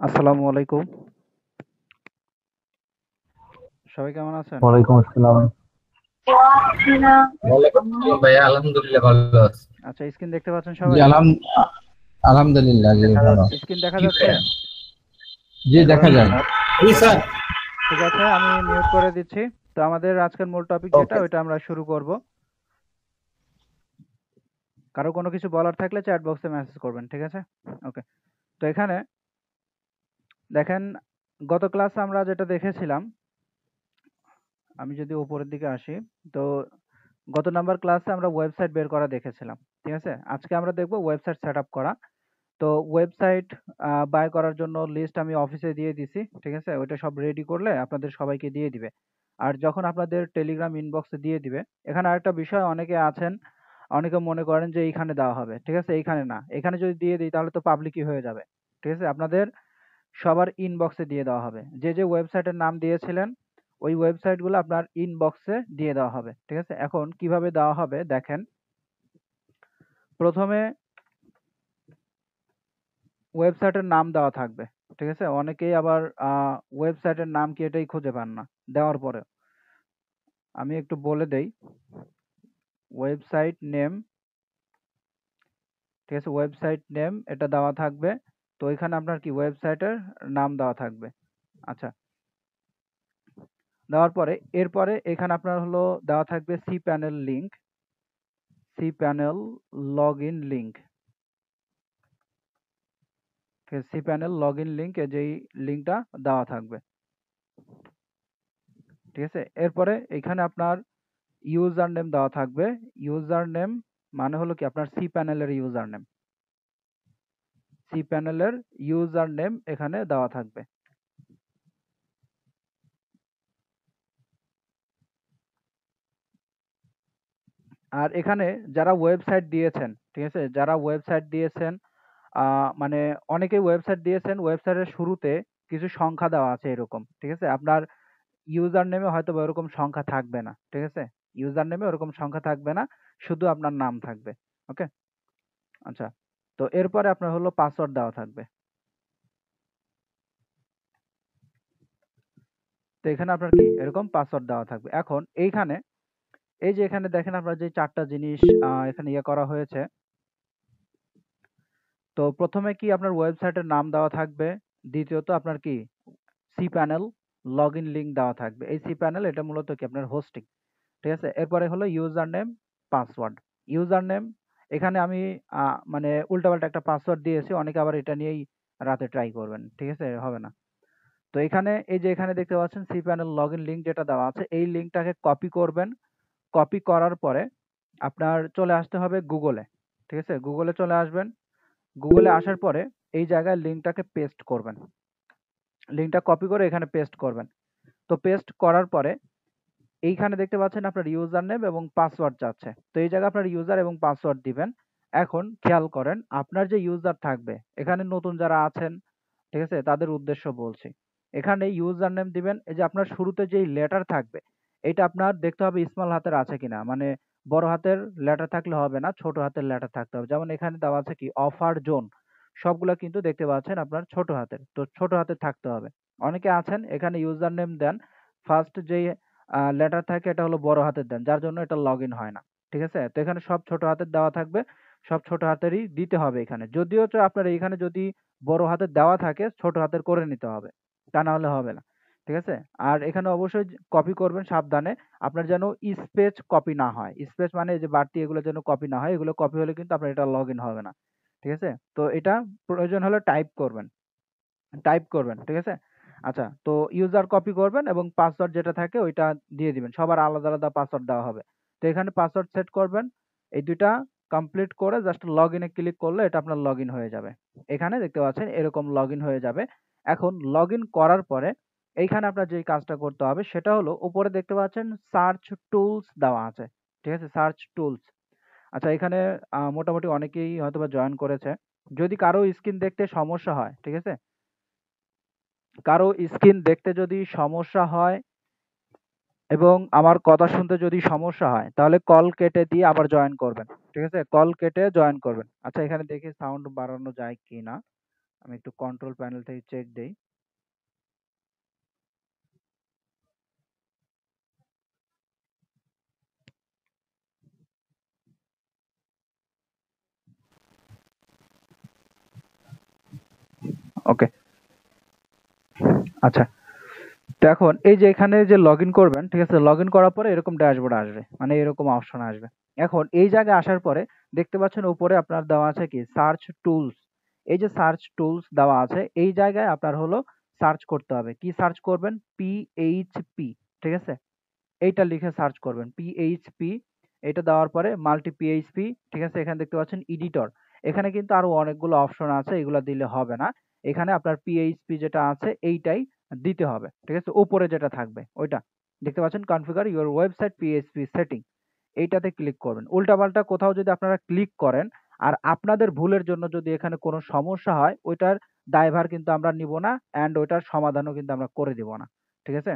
আসসালামু আলাইকুম। সবাই কেমন আছেন? ওয়ালাইকুম আসসালাম। ওয়ালাইকুম আসসালাম ভাইয়া, আলহামদুলিল্লাহ ভালো আছি। আচ্ছা, স্ক্রিন দেখতে পাচ্ছেন জি সবাই? আলহামদুলিল্লাহ, জি ভালো। স্ক্রিন দেখা জি যাচ্ছে? ভাইয়া। জি দেখা যায়। জি ওকে, স্যার। ঠিক আছে, আমি মিউট করে দিচ্ছি। তো আমাদের আজকের মূল টপিক যেটা ওকে। ওইটা আমরা শুরু করব। কারো কোনো কিছু বলার থাকলে চ্যাট বক্সে মেসেজ করবেন, ঠিক আছে? ওকে। তো এখানে দেখেন, গত ক্লাসে আমরা যেটা দেখেছিলাম, আমি যদি উপরের দিকে আসি, তো গত নাম্বার ক্লাসে আমরা ওয়েবসাইট বের করা দেখেছিলাম, ঠিক আছে? আজকে আমরা দেখব ওয়েবসাইট সেটআপ করা। তো ওয়েবসাইট বাই করার জন্য লিস্ট আমি অফিসে দিয়ে দিছি। ঠিক আছে? ওইটা সব রেডি করলে আপনাদের সবাইকে দিয়ে দিবে। আর যখন আপনাদের টেলিগ্রাম ইনবক্সে দিয়ে দিবে, এখানে আরেকটা বিষয়, অনেকে আছেন, অনেকে মনে করেন যে এইখানে দেওয়া হবে। ঠিক আছে? এইখানে না। এখানে যদি দিয়ে দিই তাহলে তো পাবলিকই হয়ে যাবে। ঠিক আছে? আপনাদের সবার ইনবক্সে দিয়ে দেওয়া হবে। যে, যে ওয়েবসাইটের নাম দিয়েছিলেন, ওই ওয়েবসাইটগুলো আপনার ইনবক্সে দিয়ে দেওয়া হবে। ঠিক আছে? এখন কিভাবে দেওয়া হবে দেখেন। প্রথমে ওয়েবসাইটের নাম দেওয়া থাকবে। ঠিক আছে? অনেকেই আবার ওয়েবসাইটের নাম কি এটাই খুঁজে পান না দেওয়ার পরেও। আমি একটু বলে দেই। ওয়েবসাইট নেম, ঠিক আছে? ওয়েবসাইট নেম এটা দেওয়া থাকবে। তো এখানে আপনার কি ওয়েবসাইটের নাম দেওয়া থাকবে। আচ্ছা, দেওয়ার পরে এরপরে এখানে আপনার হলো দেওয়া থাকবে cPanel link, cPanel login link. cPanel login link, এই যে লিংকটা দেওয়া থাকবে। ঠিক আছে? এরপরে এখানে আপনার ইউজার নেম দেওয়া থাকবে। ইউজার নেম মানে হলো কি আপনার cPanel এর ইউজার নেম। cPanel এর ইউজার নেম এখানে দেওয়া থাকবে। আর এখানে যারা ওয়েবসাইট দিয়েছেন, ঠিক আছে? যারা ওয়েবসাইট দিয়েছেন, মানে অনেকেই ওয়েবসাইট দিয়েছেন, ওয়েবসাইটের শুরুতে কিছু সংখ্যা দেওয়া আছে এরকম। ঠিক আছে? আপনার ইউজার নেমে হয়তোবা ওরকম সংখ্যা থাকবে না। ঠিক আছে? ইউজার নেমে ওরকম সংখ্যা থাকবে না, শুধু আপনার নাম থাকবে। ওকে? আচ্ছা। তো এরপরে আপনার হলো পাসওয়ার্ড দেওয়া থাকবে। তো এখানে আপনার কি এরকম পাসওয়ার্ড দেওয়া থাকবে। এখন এইখানে এই যে এখানে দেখেন আপনার যে ৪ টা জিনিস এখানে ইয়ে করা হয়েছে। তো প্রথমে কি আপনার ওয়েবসাইটের নাম দেওয়া থাকবে। দ্বিতীয়ত আপনার কি cPanel লগইন লিংক দেওয়া থাকবে। এই cPanel এটা মূলত কি আপনার হোস্টিং। ঠিক আছে? এরপরে হলো user name, password. User name এখানে আমি মানে উল্টাপাল্টা একটা পাসওয়ার্ড দিয়েছি। অনেকে আবার এটা নিয়েই রাতে ট্রাই করবেন। ঠিক আছে? হবে না। তো এখানে এই যে এখানে দেখতে পাচ্ছেন cPanel লগইন লিংক যেটা দেওয়া আছে, এই লিংকটাকে কপি করবেন। কপি করার পরে আপনার চলে আসতে হবে গুগলে। ঠিক আছে? গুগলে চলে আসবেন। গুগলে আসার পরে এই জায়গায় লিংকটাকে পেস্ট করবেন। লিংকটা কপি করে এখানে পেস্ট করবেন। তো পেস্ট করার পরে এইখানে দেখতে পাচ্ছেন আপনার ইউজার নেম এবং পাসওয়ার্ড চাচ্ছে। তো এই জায়গায় আপনার ইউজার এবং পাসওয়ার্ড দিবেন। এখন খেয়াল করেন, আপনার যে ইউজার থাকবে, এখানে নতুন যারা আছেন, ঠিক আছে? তাদের উদ্দেশ্য বলছি। এখানে ইউজার নেম দিবেন। এই যে আপনার শুরুতে যেই লেটার থাকবে, এটা আপনার দেখতে হবে স্মল হাতের আছে কিনা। মানে বড় হাতের লেটার থাকলে হবে না, ছোট হাতের লেটার থাকতে হবে। যেমন এখানে দেওয়া আছে কি অফার জোন, সবগুলা কিন্তু দেখতে পাচ্ছেন আপনার ছোট হাতের। তো ছোট হাতের থাকতে হবে। অনেকে আছেন এখানে ইউজার নেম দেন, ফার্স্ট যেই লেটার থাকে এটা হলো বড় হাতের দেন, যার জন্য এটা লগ ইন হয় না। ঠিক আছে? তো এখানে সব ছোট হাতের দেওয়া থাকবে। সব ছোট হাতেরই দিতে হবে এখানে। যদিও আপনার এইখানে যদি বড় হাতের দেওয়া থাকে, ছোট হাতের করে নিতে হবে। তা না হলে হবে না। ঠিক আছে? আর এখানে অবশ্যই কপি করবেন সাবধানে। আপনার যেন স্পেস কপি না হয়। স্পেস মানে এই যে বাড়তি এগুলো যেন কপি না হয়। এগুলো কপি হলে কিন্তু আপনার এটা লগ ইন হবে না। ঠিক আছে? তো এটা প্রয়োজন হলে টাইপ করবেন। টাইপ করবেন। ঠিক আছে? আচ্ছা, তো ইউজার কপি করবেন এবং পাসওয়ার্ড যেটা থাকে ওইটা দিয়ে দিবেন। সবার আলাদা, আলাদা পাসওয়ার্ড দেওয়া হবে। তো এখানে পাসওয়ার্ড সেট করবেন। এই ২ টা কমপ্লিট করে জাস্ট লগইন এ ক্লিক করলে এটা আপনার লগইন হয়ে যাবে। এখানে দেখতে পাচ্ছেন এরকম লগইন হয়ে যাবে। এখন লগইন করার পরে এইখানে আপনার যেই কাজটা করতে হবে সেটা হলো উপরে দেখতে পাচ্ছেন সার্চ টুলস দেওয়া আছে। ঠিক আছে? Search tools. আচ্ছা, এখানে মোটামুটি অনেকেই হয়তোবা জয়েন করেছে। যদি কারো স্ক্রিন দেখতে সমস্যা হয়, ঠিক আছে? কারো স্ক্রিন দেখতে যদি সমস্যা হয় এবং আমার কথা শুনতে যদি সমস্যা হয়, তাহলে কল কেটে দিয়ে আবার জয়েন করবেন। ঠিক আছে? কল কেটে জয়েন করবেন। আচ্ছা, এখানে দেখি সাউন্ড বাড়ানো যায় কিনা। আমি একটু কন্ট্রোল প্যানেল থেকে চেক দেই। ওকে, আচ্ছা। তো এখন এই যে এখানে যে লগইন করবেন, ঠিক আছে? লগইন করার পরে এরকম ড্যাশবোর্ড আসবে। মানে এরকম অপশন আসবে। এখন এই জায়গায় আসার পরে দেখতে পাচ্ছেন উপরে আপনার দেওয়া আছে কি সার্চ টুলস। এই যে সার্চ টুলস দেওয়া আছে, এই জায়গায় আপনার হলো সার্চ করতে হবে। কি সার্চ করবেন? পিএইচপি, ঠিক আছে? এইটা লিখে সার্চ করবেন পিএইচপি। এটা দেওয়ার পরে মাল্টি পিএইচপি, ঠিক আছে? এখানে দেখতে পাচ্ছেন এডিটর। এখানে কিন্তু আরো অনেকগুলো অপশন আছে, এগুলা দিলে হবে না। এখানে আপনার পিএইচপি যেটা আছে এইটাই দিতে হবে, ঠিক আছে? উপরে যেটা থাকবে ওইটা দেখতে পাচ্ছেন configure your website PHP setting, এইটাতে ক্লিক করবেন। উল্টাপাল্টা কোথাও যদি আপনারা ক্লিক করেন আর আপনাদের ভুলের জন্য যদি এখানে কোনো সমস্যা হয়, ওইটার দায়ভার কিন্তু আমরা নিব না, অ্যান্ড ওইটার সমাধানও কিন্তু আমরা করে দিব না, ঠিক আছে?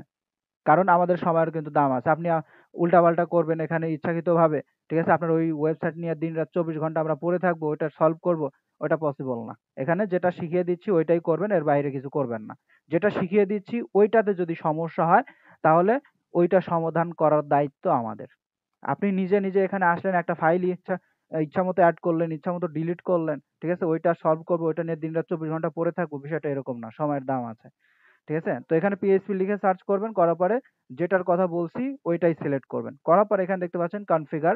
কারণ আমাদের সময়ের কিন্তু দাম আছে। আপনি উল্টাপাল্টা করবেন এখানে ইচ্ছাকৃতভাবে, ঠিক আছে? আপনার ওই ওয়েবসাইট নিয়ে দিনরাত ২৪ ঘন্টা আমরা পড়ে থাকবো, ওইটা সলভ করব, ওটা পসিবল না। এখানে যেটা শিখিয়ে দিচ্ছি ওইটাই করবেন, এর বাইরে কিছু করবেন না। যেটা শিখিয়ে দিচ্ছি ওইটাতে যদি সমস্যা হয় তাহলে ওইটা সমাধান করার দায়িত্ব আমাদের। আপনি নিজে, নিজে এখানে আসলেন, একটা ফাইল ইচ্ছামতো এড করলেন, ইচ্ছামতো ডিলিট করলেন, ঠিক আছে? ওইটা সলভ করব, ওইটা নিয়ে দিনরাত ২৪ ঘন্টা পড়ে থাকবো, বিষয়টা এরকম না। সময়ের দাম আছে। ঠিক আছে? তো এখানে পিএইচপি লিখে সার্চ করবেন, করার পরে যেটার কথা বলছি ওইটাই সিলেক্ট করবেন। করার পরে এখানে দেখতে পাচ্ছেন কনফিগার,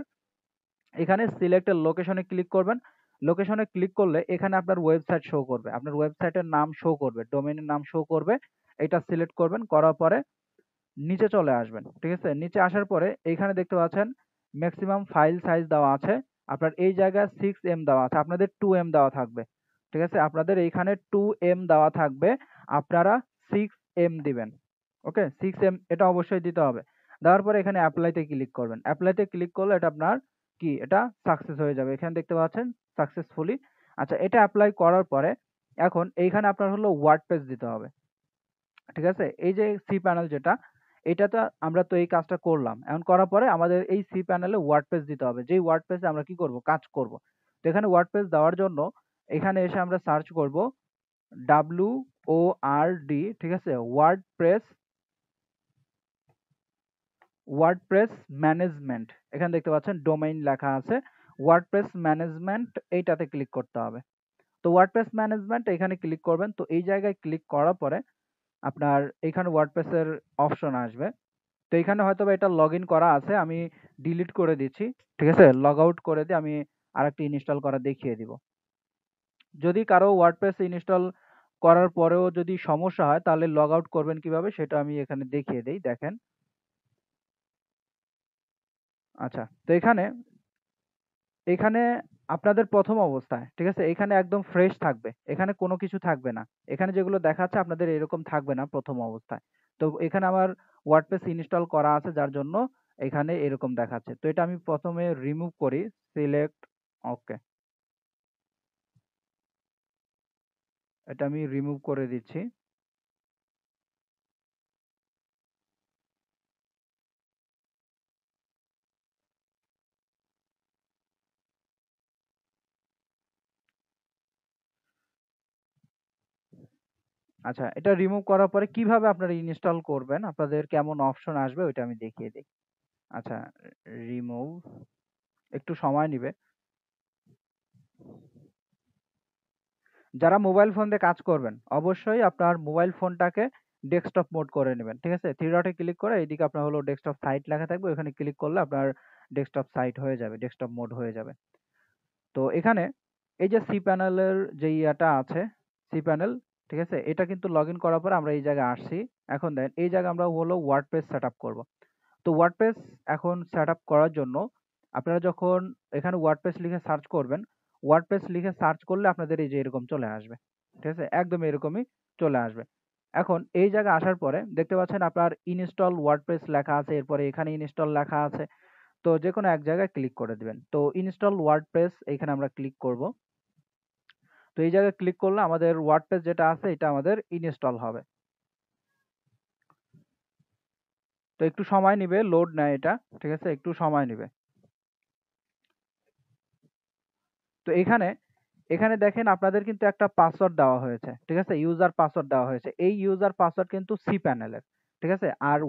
এখানে সিলেক্ট এর লোকেশনে ক্লিক করবেন। লোকেশনে ক্লিক করলে এখানে আপনার ওয়েবসাইট শো করবে, আপনার ওয়েবসাইটের নাম শো করবে, ডোমেইনের নাম শো করবে। এটা সিলেক্ট করবেন, করার পরে নিচে চলে আসবেন, ঠিক আছে? নিচে আসার পরে এইখানে দেখতে পাচ্ছেন ম্যাক্সিমাম ফাইল সাইজ দেওয়া আছে। আপনার এই জায়গায় 6 এম দেওয়া আছে, আপনাদের 2 এম দেওয়া থাকবে, ঠিক আছে? আপনাদের এইখানে 2 এম দেওয়া থাকবে, আপনারা 6 এম দিবেন। ওকে, 6 এম এটা অবশ্যই দিতে হবে। দেওয়ার পরে এখানে অ্যাপ্লাইতে ক্লিক করবেন। অ্যাপ্লাইতে ক্লিক করলে এটা আপনার কি এটা সাকসেস হয়ে যাবে। এখানে দেখতে পাচ্ছেন সাকসেসফুলি। আচ্ছা, এটা অ্যাপ্লাই করার পরে এখন এইখানে আপনার হলো ওয়ার্ডপ্রেস দিতে হবে, ঠিক আছে? এই যে সি প্যানেল যেটা, এটা তো আমরা তো এই কাজটা করলাম। এখন করার পরে আমাদের এই সি প্যানেলে ওয়ার্ডপ্রেস দিতে হবে। যেই ওয়ার্ডপ্রেসে আমরা কি করব? কাজ করব। তো এখানে ওয়ার্ডপ্রেস দেওয়ার জন্য এখানে এসে আমরা সার্চ করব WORD, ঠিক আছে? WordPress management. এখানে দেখতে পাচ্ছেন ডোমেইন লেখা আছে। ওয়ার্ডপ্রেস ম্যানেজমেন্ট এইটাতে ক্লিক করতে হবে। তো ওয়ার্ডপ্রেস ম্যানেজমেন্ট এখানে ক্লিক করবেন। তো এই জায়গায় ক্লিক করার পরে আপনার এখানে ওয়ার্ডপ্রেসের অপশন আসবে। তো এখানে হয়তোবা এটা লগইন করা আছে, আমি ডিলিট করে দিচ্ছি, ঠিক আছে? লগ আউট করে দিয়ে আমি আরেকটা ইনস্টল করা দেখিয়ে দিব। যদি কারো ওয়ার্ডপ্রেস ইনস্টল করার পরেও যদি সমস্যা হয় তাহলে লগ আউট করবেন কিভাবে সেটা আমি এখানে দেখিয়ে দেই, দেখেন। আচ্ছা, তো এখানে আপনাদের প্রথম অবস্থায়, ঠিক আছে? এখানে একদম ফ্রেশ থাকবে, এখানে কোনো কিছু থাকবে না। এখানে যেগুলো দেখাচ্ছে আপনাদের এরকম থাকবে না প্রথম অবস্থায়। তো এখানে আমার ওয়ার্ডপ্রেস ইনস্টল করা আছে যার জন্য এখানে এরকম দেখাচ্ছে। তো এটা আমি প্রথমে রিমুভ করি, সিলেক্ট, ওকে, এটা আমি রিমুভ করে দিচ্ছি। আচ্ছা, এটা রিমুভ করার পরে কিভাবে আপনারা ইনস্টল করবেন, আপনাদের কেমন অপশন আসবে ওইটা আমি দেখিয়ে দিই। আচ্ছা, রিমুভ, একটু সময় নিবে। যারা মোবাইল ফোন দিয়ে কাজ করবেন অবশ্যই আপনার মোবাইল ফোনটাকে ডেস্কটপ মোড করে নেবেন, ঠিক আছে? থ্রি ডটে ক্লিক করে এইদিকে আপনার হলো ডেস্কটপ সাইট লেখা থাকবে, ওখানে ক্লিক করলে আপনার ডেস্কটপ সাইট হয়ে যাবে, ডেস্কটপ মোড হয়ে যাবে। তো এখানে এই যে সি প্যানেলের যে ইয়াটা আছে, সি প্যানেল, ঠিক আছে? এটা কিন্তু লগ ইন করার পর আমরা এই জায়গায় আসছি। এখন দেখেন এই জায়গায় আমরা হলো ওয়ার্ডপ্রেস সেট আপ করবো। তো ওয়ার্ডপ্রেস এখন সেট আপ করার জন্য আপনারা যখন এখানে ওয়ার্ডপ্রেস লিখে সার্চ করবেন, ওয়ার্ডপ্রেস লিখে সার্চ করলে আপনাদের এই যে এরকম চলে আসবে, ঠিক আছে? একদম এরকমই চলে আসবে। এখন এই জায়গায় আসার পরে দেখতে পাচ্ছেন আপনার ইনস্টল ওয়ার্ডপ্রেস লেখা আছে, এরপরে এখানে ইনস্টল লেখা আছে। তো যেকোনো এক জায়গায় ক্লিক করে দিবেন। তো ইনস্টল ওয়ার্ডপ্রেস এইখানে আমরা ক্লিক করব। তো এই জায়গায় ক্লিক করলে আমাদের ওয়ার্ডপ্রেস যেটা আছে এটা আমাদের ইনস্টল হবে। তো একটু সময় নিবে, লোড নেয় এটা, ঠিক আছে? একটু সময় নিবে। তো এখানে এখানে দেখেন আপনাদের কিন্তু একটা পাসওয়ার্ড দেওয়া হয়েছে, ঠিক আছে? ইউজার পাসওয়ার্ড দেওয়া হয়েছে। এই ইউজার পাসওয়ার্ড কিন্তু cPanel এর, ঠিক আছে? আর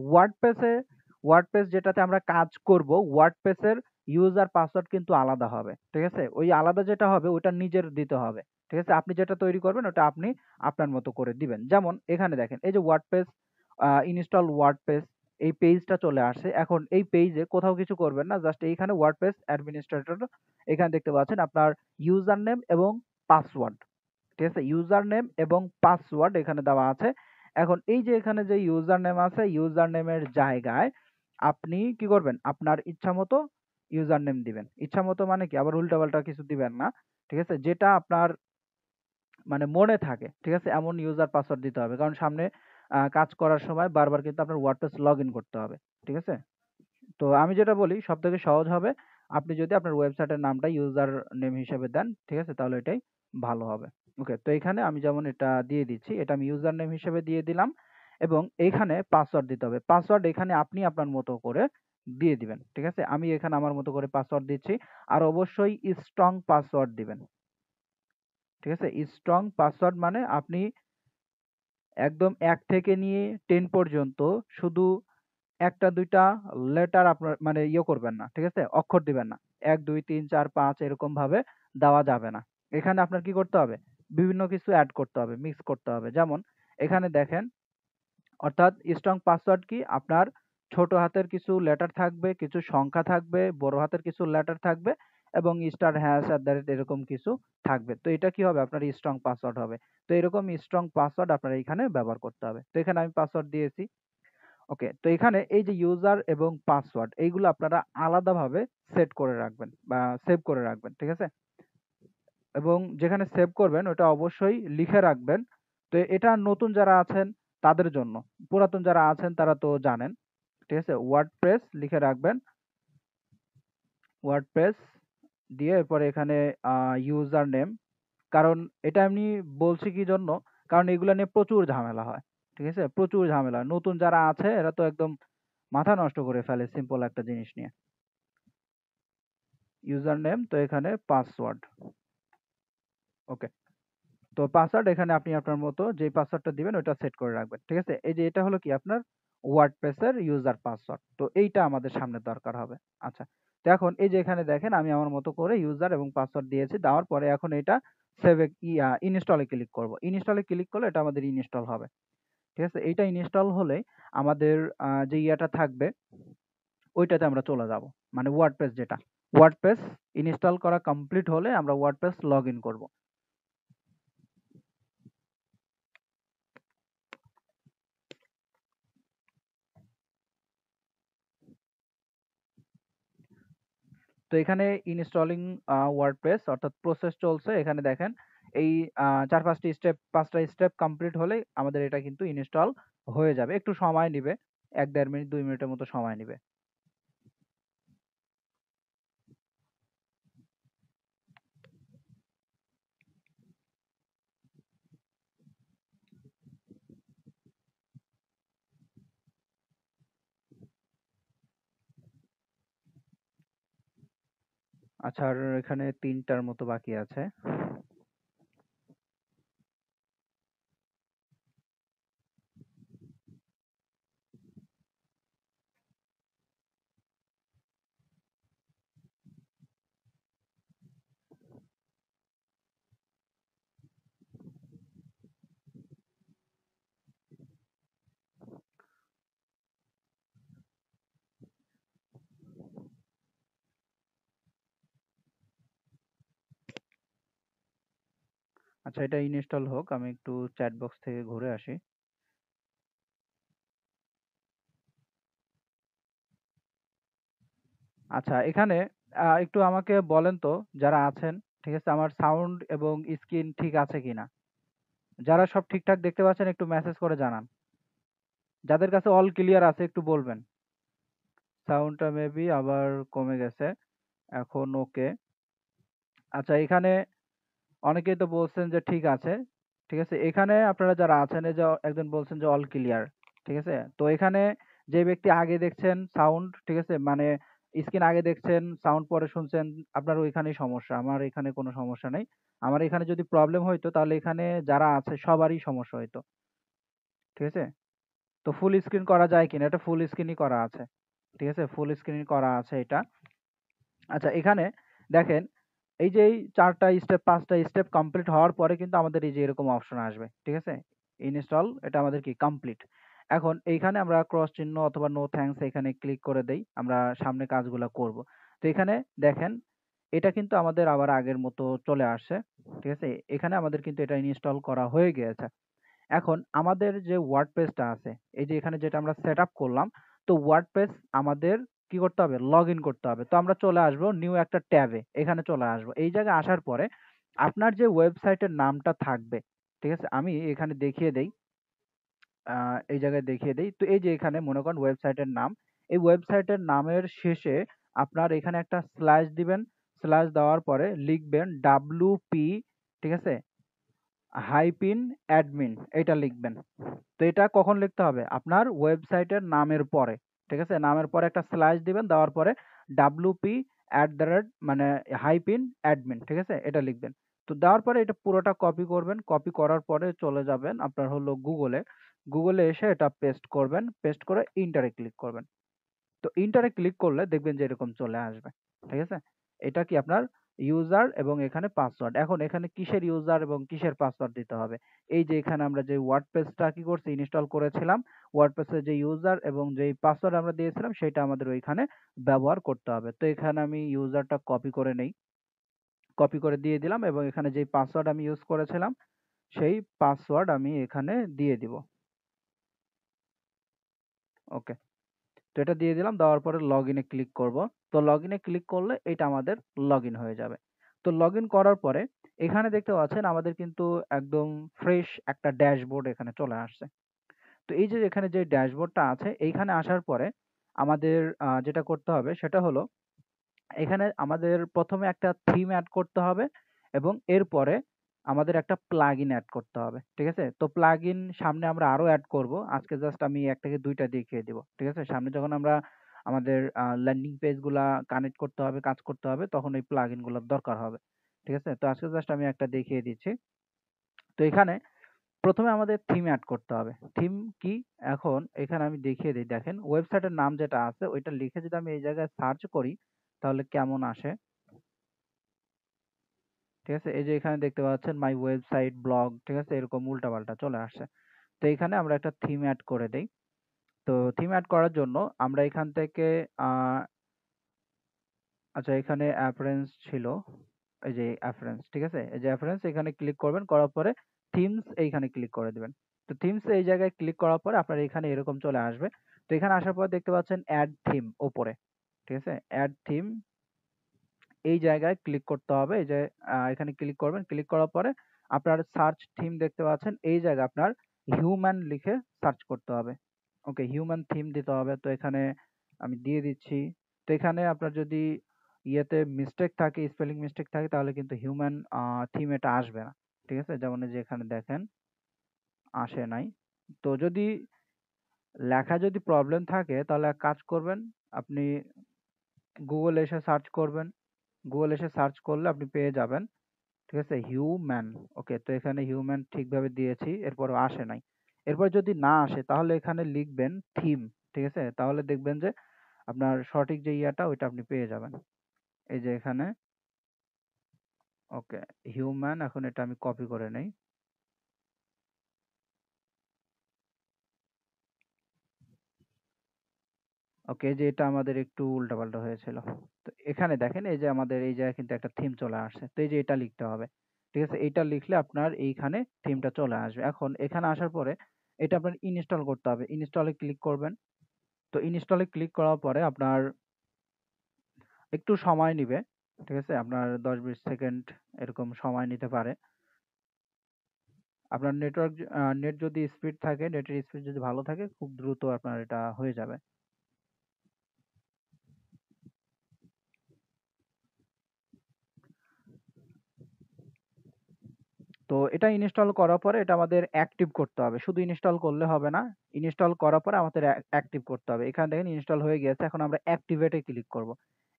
ওয়ার্ডপ্রেস যেটাতে আমরা কাজ করব, ওয়ার্ডপ্রেসের ইউজার পাসওয়ার্ড কিন্তু আলাদা হবে, ঠিক আছে? ওই আলাদা যেটা হবে ওটা নিজের দিতে হবে, ঠিক আছে? আপনি যেটা তৈরি করবেন ওটা আপনি আপনার মতো করে দিবেন। যেমন এখানে দেখেন এই যে ওয়ার্ডপ্রেস ইনস্টল ওয়ার্ডপ্রেস, এই পেজটা চলে আসছে। এখন এই পেজে কোথাও কিছু করবেন না, জাস্ট এইখানে ওয়ার্ডপ্রেস অ্যাডমিনিস্ট্রেটর এখানে দেখতে পাচ্ছেন আপনার ইউজার নেম এবং পাসওয়ার্ড, ঠিক আছে? ইউজার নেম এবং পাসওয়ার্ড এখানে দেওয়া আছে। এখন এই যে এখানে যে ইউজার নেম আছে, ইউজার নেমের জায়গায় আপনি কি করবেন, আপনার ইচ্ছা মতো ইউজার নেম দিবেন। ইচ্ছা মতো মানে কি, আবার উল্টাপাল্টা কিছু দিবেন না, ঠিক আছে? যেটা আপনার মানে মনে থাকে, ঠিক আছে? এমন ইউজার পাসওয়ার্ড দিতে হবে, কারণ সামনে কাজ করার সময় বারবার কিন্তু আপনার ওয়ার্ডপ্রেস লগ ইন করতে হবে, ঠিক আছে? তো আমি যেটা বলি সবথেকে সহজ হবে আপনি যদি আপনার ওয়েবসাইটের নামটা ইউজার নেম হিসেবে দেন, ঠিক আছে? তাহলে এটাই ভালো হবে। ওকে, তো এখানে আমি যেমন এটা দিয়ে দিচ্ছি, এটা আমি ইউজার নেম হিসেবে দিয়ে দিলাম এবং এইখানে পাসওয়ার্ড দিতে হবে। পাসওয়ার্ড এখানে আপনি আপনার মতো করে দিয়ে দিবেন, ঠিক আছে? আমি এখানে আমার মতো করে পাসওয়ার্ড দিচ্ছি। আর অবশ্যই স্ট্রং পাসওয়ার্ড দিবেন, ঠিক আছে? স্ট্রং পাসওয়ার্ড মানে আপনি একদম ১ থেকে নিয়ে 10 পর্যন্ত শুধু ১ টা ২ টা লেটার আপনার মানে করবেন না, ঠিক আছে? অক্ষর দিবেন না। ১, ২, ৩, ৪, ৫ এরকম ভাবে দেওয়া যাবে না। এখানে আপনার কি করতে হবে? বিভিন্ন কিছু এড করতে হবে, মিক্স করতে হবে। যেমন এখানে দেখেন, অর্থাৎ স্ট্রং পাসওয়ার্ড কি? আপনার ছোট হাতের কিছু লেটার থাকবে, কিছু সংখ্যা থাকবে, বড় হাতের কিছু লেটার থাকবে এবং স্টার, হ্যাশ, এরকম কিছু থাকবে। তো এটা কি হবে? আপনার স্ট্রং পাসওয়ার্ড হবে। তো এরকম স্ট্রং পাসওয়ার্ড আপনার এখানে ব্যবহার করতে হবে। তো এখানে আমি পাসওয়ার্ড দিয়েছি। ওকে, তো এখানে এই যে ইউজার এবং পাসওয়ার্ড এইগুলো আপনারা আলাদাভাবে সেট করে রাখবেন বা সেভ করে রাখবেন, ঠিক আছে? এবং যেখানে সেভ করবেন ওটা অবশ্যই লিখে রাখবেন। তো এটা নতুন যারা আছেন তাদের জন্য। পুরাতন যারা আছেন তারা তো জানেন, ঠিক আছে? ওয়ার্ডপ্রেস লিখে রাখবেন। ওয়ার্ডপ্রেস দিয়ে এরপরে এখানে ইউজার নেম, কারণ এটা আমি বলছি কি জন্য, কারণ এগুলা নিয়ে প্রচুর ঝামেলা হয়, ঠিক আছে? প্রচুর ঝামেলা হয়। নতুন যারা আছে এরা তো একদম মাথা নষ্ট করে ফেলে সিম্পল একটা জিনিস নিয়ে। ইউজার নেম, তো এখানে পাসওয়ার্ড। ওকে, তো পাসওয়ার্ড এখানে আপনি আপনার মতো যে পাসওয়ার্ডটা দিবেন ওটা সেট করে রাখবেন, ঠিক আছে? এই যে এটা হলো কি আপনার ওয়ার্ডপ্রেসের ইউজার পাসওয়ার্ড। তো এইটা আমাদের সামনে দরকার হবে। আচ্ছা, তো এখন এই যে এখানে দেখেন আমি আমার মতো করে ইউজার এবং পাসওয়ার্ড দিয়েছি। দেওয়ার পরে এখন এটা সেভ ইনস্টলে ক্লিক করব। ইনস্টলে ক্লিক করলে এটা আমাদের ইনস্টল হবে, ঠিক আছে? এইটা ইনস্টল হলে আমাদের যে ইয়াটা থাকবে ওইটাতে আমরা চলে যাব, মানে ওয়ার্ডপ্রেস যেটা। ওয়ার্ডপ্রেস ইনস্টল করা কমপ্লিট হলে আমরা ওয়ার্ডপ্রেস লগ ইন করব। তো এখানে ইনস্টলিং ওয়ার্ডপ্রেস অর্থাৎ প্রসেস চলছে। এখানে দেখেন এই ৫টা স্টেপ কমপ্লিট হলেই আমাদের এটা কিন্তু ইনস্টল হয়ে যাবে। একটু সময় নিবে। ১-১.৫ মিনিট ২ মিনিটের মতো সময় নিবে। আচ্ছা, আর এখানে ৩ টার মতো বাকি আছে। আচ্ছা, এটা ইনস্টল হোক। আমি একটু চ্যাট বক্স থেকে ঘুরে আসি। আচ্ছা, এখানে একটু আমাকে বলেন তো যারা আছেন, ঠিক আছে? আমার সাউন্ড এবং স্ক্রিন ঠিক আছে কিনা? যারা সব ঠিকঠাক দেখতে পাচ্ছেন একটু মেসেজ করে জানান। যাদের কাছে অল ক্লিয়ার আছে একটু বলবেন। সাউন্ডটা মেবি আবার কমে গেছে। এখন ওকে। আচ্ছা, এখানে অনেকেই তো বলছেন যে ঠিক আছে। ঠিক আছে? এখানে আপনারা যারা আছেন এই যে একজন বলছেন যে অল ক্লিয়ার। ঠিক আছে? তো এখানে যে ব্যক্তি আগে দেখছেন সাউন্ড, ঠিক আছে? মানে স্ক্রিন আগে দেখছেন, সাউন্ড পরে শুনছেন, আপনার ওইখানেই সমস্যা। আমার এখানে কোনো সমস্যা নেই। আমার এখানে যদি প্রবলেম হইতো তাহলে এখানে যারা আছে সবারই সমস্যা হইতো। ঠিক আছে? তো ফুল স্ক্রিন করা যায় কিনা? এটা ফুল স্ক্রিনই করা আছে। ঠিক আছে? ফুল স্ক্রিন করা আছে এটা। আচ্ছা, এখানে দেখেন এই যে এই ৪ টা স্টেপ ৫ টা স্টেপ কমপ্লিট হওয়ার পরে কিন্তু আমাদের এই যে এরকম অপশন আসবে। ঠিক আছে? ইনস্টল এটা আমাদের কি কমপ্লিট। এখন এইখানে আমরা ক্রস চিহ্ন অথবা নো থ্যাঙ্কস এখানে ক্লিক করে দেই। আমরা সামনে কাজগুলা করব। তো এখানে দেখেন এটা কিন্তু আমাদের আবার আগের মতো চলে আসছে। ঠিক আছে? এখানে আমাদের কিন্তু এটা ইনস্টল করা হয়ে গিয়েছে। এখন আমাদের যে ওয়ার্ডপ্রেসটা আছে, এই যে এখানে যেটা আমরা সেটআপ করলাম, তো ওয়ার্ডপ্রেস আমাদের কি করতে হবে? লগইন করতে হবে। তো আমরা চলে আসবো নিউ একটা ট্যাবে, এখানে চলে আসবো। এই জায়গায় আসার পরে আপনার যে ওয়েবসাইটের নামটা থাকবে, ঠিক আছে? আমি এখানে দেখিয়ে দেই, এই জায়গায় দেখিয়ে দেই। তো এই যে এখানে মনে করেন ওয়েবসাইটের নাম, এই ওয়েবসাইটের নামের শেষে আপনার এখানে একটা স্ল্যাশ দিবেন। স্ল্যাশ দেওয়ার পরে লিখবেন WP, ঠিক আছে? হাইপিন অ্যাডমিন এটা লিখবেন। তো এটা কখন লিখতে হবে? আপনার ওয়েবসাইটের নামের পরে। ঠিক আছে? নামের পরে একটা স্ল্যাশ দিবেন, দেওয়ার পরে WP মানে হাইপিন অ্যাডমিন, ঠিক আছে? এটা লিখবেন। তো দেওয়ার পরে এটা পুরোটা কপি করবেন। কপি করার পরে চলে যাবেন আপনার হলো গুগলে। গুগলে এসে এটা পেস্ট করবেন। পেস্ট করে ইন্টারে ক্লিক করবেন। তো ইন্টারে ক্লিক করলে দেখবেন যে এরকম চলে আসবে। ঠিক আছে? এটা কি আপনার ইউজার এবং এখানে পাসওয়ার্ড। এখন এখানে কিসের ইউজার এবং কিসের পাসওয়ার্ড দিতে হবে? এই যে এখানে আমরা যে ওয়ার্ডপ্রেসটা কি করছি ইনস্টল করেছিলাম, ওয়ার্ডপ্রেসের যে ইউজার এবং যেই পাসওয়ার্ড আমরা দিয়েছিলাম সেটা আমাদের ওইখানে ব্যবহার করতে হবে। তো এখানে আমি ইউজারটা কপি করে নেই। কপি করে দিয়ে দিলাম এবং এখানে যেই পাসওয়ার্ড আমি ইউজ করেছিলাম সেই পাসওয়ার্ড আমি এখানে দিয়ে দিব। ওকে। তো এটা দিয়ে দিলাম, দেওয়ার পরে লগইন এ ক্লিক করব। তো লগইন এ ক্লিক করলে এটা আমাদের লগইন হয়ে যাবে। তো লগইন করার পরে এখানে দেখতে পাচ্ছেন আমাদের কিন্তু একদম ফ্রেশ একটা ড্যাশবোর্ড এখানে চলে আসছে। তো এই যে এখানে যে ড্যাশবোর্ডটা আছে এইখানে আসার পরে আমাদের যেটা করতে হবে সেটা হলো এখানে আমাদের ১ম এ একটা থিম এড করতে হবে এবং এরপরে আমাদের একটা প্লাগইন এড করতে হবে। ঠিক আছে? তো প্লাগইন সামনে আমরা আরো এড করব। আজকে জাস্ট আমি ১ থেকে ২ টা দেখিয়ে দিব। ঠিক আছে? সামনে যখন আমরা আমাদের ল্যান্ডিং পেজ গুলা কানেক্ট করতে হবে, কাজ করতে হবে তখন এই প্লাগইন গুলার দরকার হবে। ঠিক আছে? তো আজকে জাস্ট আমি একটা দেখিয়ে দিচ্ছি। তো এখানে ১ম এ আমাদের থিম এড করতে হবে। থিম কি? এখন এখানে আমি দেখিয়ে দেই। দেখেন ওয়েবসাইটের নাম যেটা আছে ওইটা লিখে যদি আমি এই জায়গায় সার্চ করি তাহলে কেমন আসে? ঠিক আছে? এই যে এখানে দেখতে পাচ্ছেন মাই ওয়েবসাইট, ব্লগ, ঠিক আছে? এরকম উল্টাপাল্টা চলে আসছে। তো এখানে আমরা একটা থিম এড করে দেই। তো থিম এড করার জন্য আমরা এখান থেকে আ আচ্ছা এখানে অ্যাপারেন্স ছিল। এই যে অ্যাপারেন্স, ঠিক আছে? এই যে অ্যাপারেন্স এখানে ক্লিক করবেন, করার পরে থিমস এইখানে ক্লিক করে দিবেন। তো থিমস এই জায়গায় ক্লিক করার পরে আপনার এখানে এরকম চলে আসবে। তো এখানে আসার পর দেখতে পাচ্ছেন এড থিম উপরে। ঠিক আছে? এড থিম এই জায়গায় ক্লিক করতে হবে। এই যে এখানে ক্লিক করবেন। ক্লিক করার পরে আপনার সার্চ থিম দেখতে পাচ্ছেন। এই জায়গায় আপনার হিউম্যান লিখে সার্চ করতে হবে। ওকে, হিউম্যান থিম দিতে হবে। তো এখানে আমি দিয়ে দিচ্ছি। তো এখানে আপনার যদি ইয়েতে মিস্টেক থাকে, স্পেলিং মিস্টেক থাকে তাহলে কিন্তু হিউম্যান থিম এটা আসবে না। ঠিক আছে? যেমন এই যে এখানে দেখেন আসে নাই। তো যদি লেখায় যদি প্রবলেম থাকে তাহলে এক কাজ করবেন, আপনি গুগলে এসে সার্চ করবেন। গুগল এসে সার্চ করলে আপনি পেয়ে যাবেন। ঠিক আছে? হিউম্যান। ওকে, তো এখানে হিউম্যান ঠিকভাবে দিয়েছি, এরপরও আসে নাই। এরপর যদি না আসে তাহলে এখানে লিখবেন থিম। ঠিক আছে? তাহলে দেখবেন যে আপনার সঠিক যে ইয়াটা ওইটা আপনি পেয়ে যাবেন। এই যে এখানে ওকে, হিউম্যান, এখন এটা আমি কপি করে নেই। ওকে, যে এটা আমাদের একটু উল্টাপাল্টা হয়েছিল। তো এখানে দেখেন এই যে আমাদের এই জায়গায় কিন্তু একটা থিম চলে আসছে। তো এই যে এটা লিখতে হবে। ঠিক আছে? এটা লিখলে আপনার এইখানে থিমটা চলে আসবে। এখন এখানে আসার পরে এটা আপনার ইনস্টল করতে হবে। ইনস্টলে ক্লিক করবেন। তো ইনস্টলে ক্লিক করার পরে আপনার একটু সময় নিবে। ঠিক আছে? আপনার ১০-২০ সেকেন্ড এরকম সময় নিতে পারে। আপনার নেট যদি স্পিড থাকে, নেটের স্পিড যদি ভালো থাকে খুব দ্রুত আপনার এটা হয়ে যাবে। তো তো এটা ইনস্টল করার পরে এটা আমাদের অ্যাক্টিভ করতে হবে, শুধু ইনস্টল করলে হবে না, ইনস্টল করার পরে আমাদের অ্যাক্টিভ করতে হবে। এখানে দেখেন ইনস্টল হয়ে গেছে, এখন আমরা অ্যাক্টিভেটে ক্লিক করব।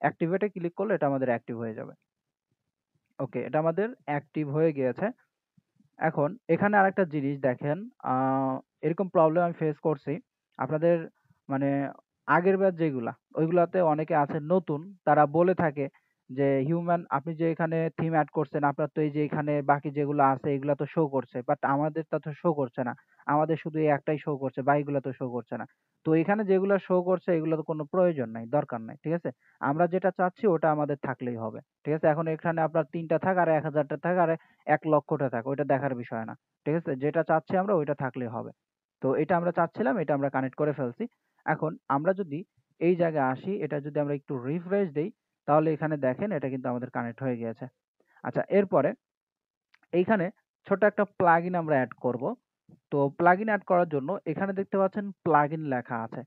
অ্যাক্টিভেটে ক্লিক করলে এটা আমাদের অ্যাক্টিভ হয়ে যাবে। ওকে, এটা আমাদের অ্যাক্টিভ হয়ে গিয়েছে। এখন এখানে আরেকটা জিনিস দেখেন, এরকম প্রবলেম আমি ফেস করছি আপনাদের, মানে আগের ব্যাচ যেগুলা ওইগুলাতে অনেকে আছে নতুন, তারা বলে থাকে যে হিউম্যান আপনি যে এখানে থিম অ্যাড করছেন আপনার তো এই যে এখানে বাকি যেগুলো আছে এগুলা তো শো করছে, বাট আমাদের তা তো শো করছে না, আমাদের শুধু এই একটাই শো করছে, বাকিগুলো তো শো করছে না। তো এখানে যেগুলো শো করছে এগুলো তো কোনো প্রয়োজন নাই, দরকার নাই, ঠিক আছে। আমরা যেটা চাচ্ছি ওটা আমাদের থাকলেই হবে, ঠিক আছে। এখন এখানে আপনার 3টা থাক আর 1000টা থাক আর 1,00,000টা থাক, ওইটা দেখার বিষয় না, ঠিক আছে। যেটা চাচ্ছি আমরা ওইটা থাকলেই হবে। তো এটা আমরা চাচ্ছিলাম, এটা আমরা কানেক্ট করে ফেলছি। এখন আমরা যদি এই জায়গায় আসি, এটা যদি আমরা একটু রিফ্রেশ দেই, তাহলে এখানে দেখেন এটা কিন্তু আমাদের কানেক্ট হয়ে গিয়েছে। আচ্ছা, এরপরে এইখানে ছোট একটা প্লাগইন আমরা অ্যাড করব। তো প্লাগইন অ্যাড করার জন্য এখানে দেখতে পাচ্ছেন প্লাগইন লেখা আছে,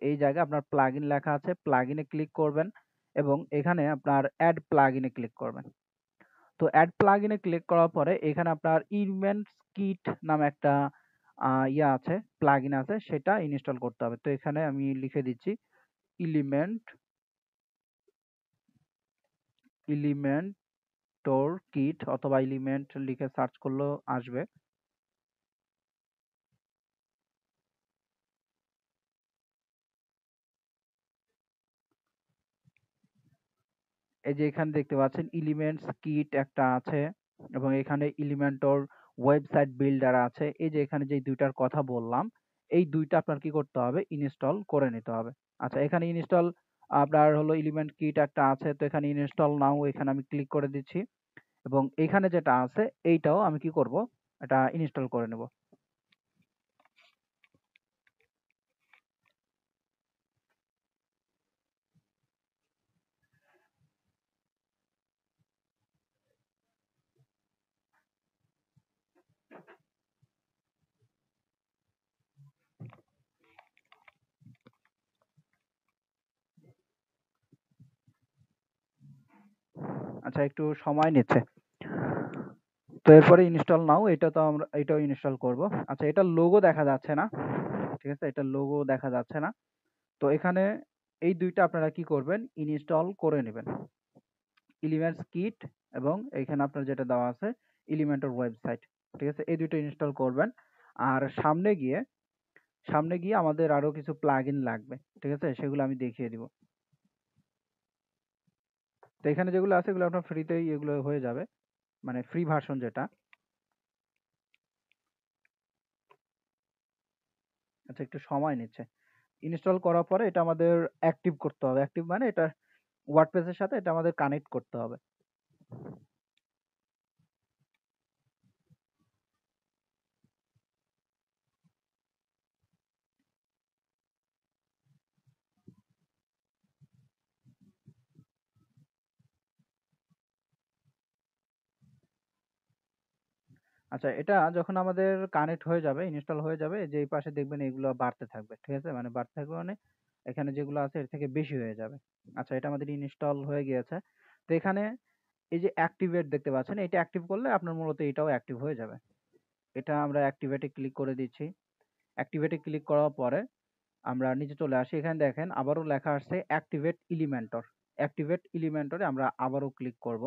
এই জায়গায় আপনার প্লাগইন লেখা আছে, প্লাগইনে ক্লিক করবেন এবং এখানে আপনার অ্যাড প্লাগইনে ক্লিক করবেন। তো অ্যাড প্লাগইনে ক্লিক করার পরে এখানে আপনার ইলিমেন্টস কিট নামে একটা ইয়া আছে, প্লাগইন আছে, সেটা ইনস্টল করতে হবে। তো এখানে আমি লিখে দিচ্ছি এলিমেন্ট এলিমেন্টর কিট অথবা এলিমেন্ট লিখে সার্চ করলেও আসবে। এই যে এখানে দেখতে পাচ্ছেন এলিমেন্টস কিট একটা আছে এবং এখানে এলিমেন্টর ওয়েবসাইট বিল্ডার আছে। এই যে এখানে যে দুইটার কথা বললাম, এই দুইটা আপনার কি করতে হবে, ইনস্টল করে নিতে হবে। আচ্ছা, এখানে ইনস্টল আপনার হলো এলিমেন্ট কিট একটা আছে, তো এখানে ইনস্টল নাও, এখানে আমি ক্লিক করে দিচ্ছি এবং এখানে যেটা আছে এইটাও আমি কি করব, এটা ইনস্টল করে নেব। আচ্ছা, একটু সময় নিচ্ছে। তো এরপরে ইনস্টল নাও, এটা তো আমরা এটাও ইনস্টল করব। আচ্ছা, এটা লোগো দেখা যাচ্ছে না, ঠিক আছে, এটা লোগো দেখা যাচ্ছে না। তো এখানে এই দুইটা আপনারা কি করবেন, ইনস্টল করে নেবেন, এলিমেন্টস কিট এবং এখানে আপনার যেটা দেওয়া আছে এলিমেন্টর ওয়েবসাইট, ঠিক আছে, এই দুটো ইনস্টল করবেন। আর সামনে গিয়ে আমাদের আরো কিছু প্লাগইন লাগবে, ঠিক আছে, সেগুলো আমি দেখিয়ে দিব। তো এখানে যেগুলো আছে এগুলো আপনার ফ্রিতেই এগুলো হয়ে যাবে, মানে ফ্রি ভার্সন যেটা। আচ্ছা, একটু সময় নিচ্ছে। ইনস্টল করার পরে এটা আমাদের অ্যাক্টিভ করতে হবে, অ্যাক্টিভ মানে এটা ওয়ার্ডপ্রেসের সাথে এটা আমাদের কানেক্ট করতে হবে। আচ্ছা, এটা যখন আমাদের কানেক্ট হয়ে যাবে, ইনস্টল হয়ে যাবে, যে এই পাশে দেখবেন এগুলো বাড়তে থাকবে, ঠিক আছে, মানে বাড়তে থাকবে মানে এখানে যেগুলো আছে এর থেকে বেশি হয়ে যাবে। আচ্ছা, এটা আমাদের ইনস্টল হয়ে গিয়েছে। তো এখানে এই যে অ্যাক্টিভেট দেখতে পাচ্ছেন, এটা অ্যাক্টিভ করলে আপনার মূলত এটাও অ্যাক্টিভ হয়ে যাবে। এটা আমরা অ্যাক্টিভেটে ক্লিক করে দিচ্ছি। অ্যাক্টিভেটে ক্লিক করার পরে আমরা নিচে চলে আসি, এখানে দেখেন আবারও লেখা আসছে অ্যাক্টিভেট এলিমেন্টর। অ্যাক্টিভেট এলিমেন্টরে আমরা আবারও ক্লিক করব।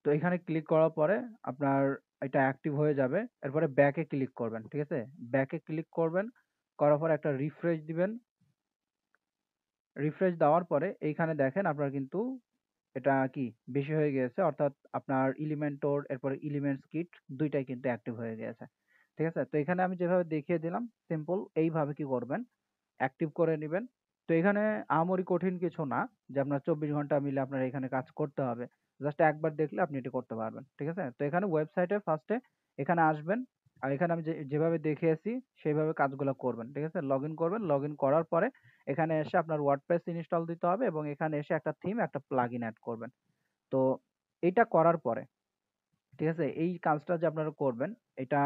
তো এখানে ক্লিক করার পরে আপনার এটা অ্যাক্টিভ হয়ে যাবে। এরপরে ব্যাকে ক্লিক করবেন, ঠিক আছে, ব্যাকে ক্লিক করবেন, করার পরে একটা রিফ্রেশ দিবেন। রিফ্রেশ দেওয়ার পরে এইখানে দেখেন আপনার কিন্তু এটা কি বেশি হয়ে গিয়েছে, অর্থাৎ আপনার এলিমেন্টর এরপরে এলিমেন্টস কিট দুইটাই কিন্তু অ্যাক্টিভ হয়ে গিয়েছে, ঠিক আছে। তো এখানে আমি যেভাবে দেখিয়ে দিলাম সিম্পল এইভাবে কি করবেন, অ্যাক্টিভ করে নিবেন। তো এখানে আহামরি কঠিন কিছু না যে আপনার 24 ঘন্টা মিলে আপনার এখানে কাজ করতে হবে, জাস্ট একবার দেখলে আপনি এটা করতে পারবেন, ঠিক আছে। তো এখানে ওয়েবসাইটে ফার্স্টে এখানে আসবেন আর এখানে আমি যেভাবে দেখিয়েছি সেইভাবে কাজগুলো করবেন, ঠিক আছে। লগ ইন করবেন, লগ ইন করার পরে এখানে এসে আপনার ওয়ার্ডপ্রেস ইনস্টল দিতে হবে এবং এখানে এসে একটা থিম একটা প্লাগইন অ্যাড করবেন। তো এইটা করার পরে, ঠিক আছে, এই কাজটা যে আপনারা করবেন, এটা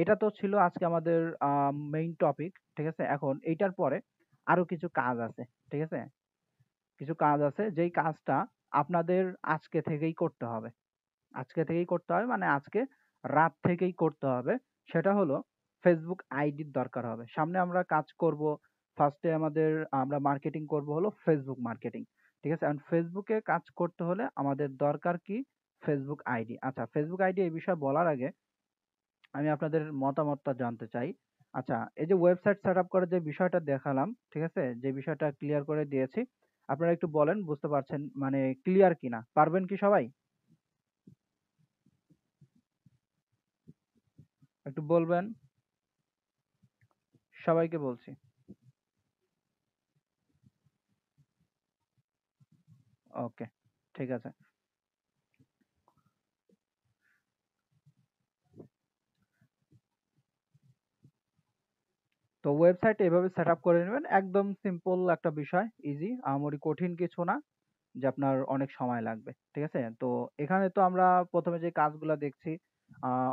এটা তো ছিল আজকে আমাদের মেইন টপিক, ঠিক আছে। এখন এইটার পরে আরো কিছু কাজ আছে, ঠিক আছে, কিছু কাজ আছে যেই কাজটা আপনাদের আজকে থেকেই করতে হবে, আজকে থেকেই করতে হবে, মানে আজকে রাত থেকেই করতে হবে। সেটা হলো ফেসবুক আইডির দরকার হবে। সামনে আমরা কাজ করব, ফার্স্টে আমরা মার্কেটিং করব হলো ফেসবুক মার্কেটিং। ঠিক আছে? এখন ফেসবুকে কাজ করতে হলে আমাদের দরকার কি? Facebook ID. আচ্ছা, ফেসবুক আইডি এই বিষয়ে বলার আগে আমি আপনাদের মতামতটা জানতে চাই। আচ্ছা, এই যে ওয়েবসাইট সেটআপ করার যে বিষয়টা দেখালাম, ঠিক আছে? যে বিষয়টা ক্লিয়ার করে দিয়েছি। আপনারা একটু বলেন বুঝতে পারছেন, মানে ক্লিয়ার কিনা? পারবেন কি সবাই? একটু বলবেন, সবাইকে বলছি। ওকে, ঠিক আছে। তো ওয়েবসাইট এভাবে সেটআপ করে নেবেন। একদম সিম্পল একটা বিষয়, ইজি, আহামরি কঠিন কিছু না যে আপনার অনেক সময় লাগবে। ঠিক আছে? তো এখানে তো আমরা ১ম এ যে কাজগুলা দেখছি,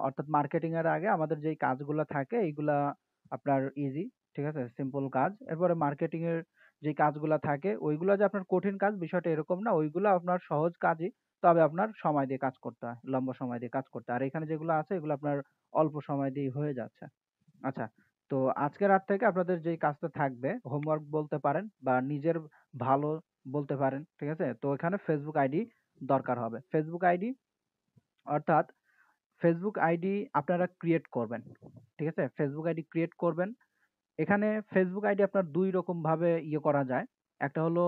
অর্থাৎ মার্কেটিং এর আগে আমাদের যেই কাজগুলা থাকে এইগুলা আপনার ইজি, ঠিক আছে? সিম্পল কাজ। এরপরে মার্কেটিং এর যে কাজগুলা থাকে ওইগুলা যে আপনার কঠিন কাজ, বিষয়টা এরকম না। ওইগুলা আপনার সহজ কাজই। তবে আপনার সময় দিয়ে কাজ করতে হয়। লম্বা সময় দিয়ে কাজ করতে হয়। আর এখানে যেগুলো আছে এগুলো আপনার অল্প সময় দিয়েই হয়ে যাচ্ছে। আচ্ছা, তো আজকে রাত থেকে আপনাদের যেই কাজটা থাকবে, হোমওয়ার্ক বলতে পারেন বা নিজের ভালো বলতে পারেন। ঠিক আছে? তো এখানে ফেসবুক আইডি দরকার হবে। ফেসবুক আইডি অর্থাৎ ফেসবুক আইডি আপনারা ক্রিয়েট করবেন। ঠিক আছে? ফেসবুক আইডি ক্রিয়েট করবেন। এখানে ফেসবুক আইডি আপনার ২ রকম ভাবে করা যায়। একটা হলো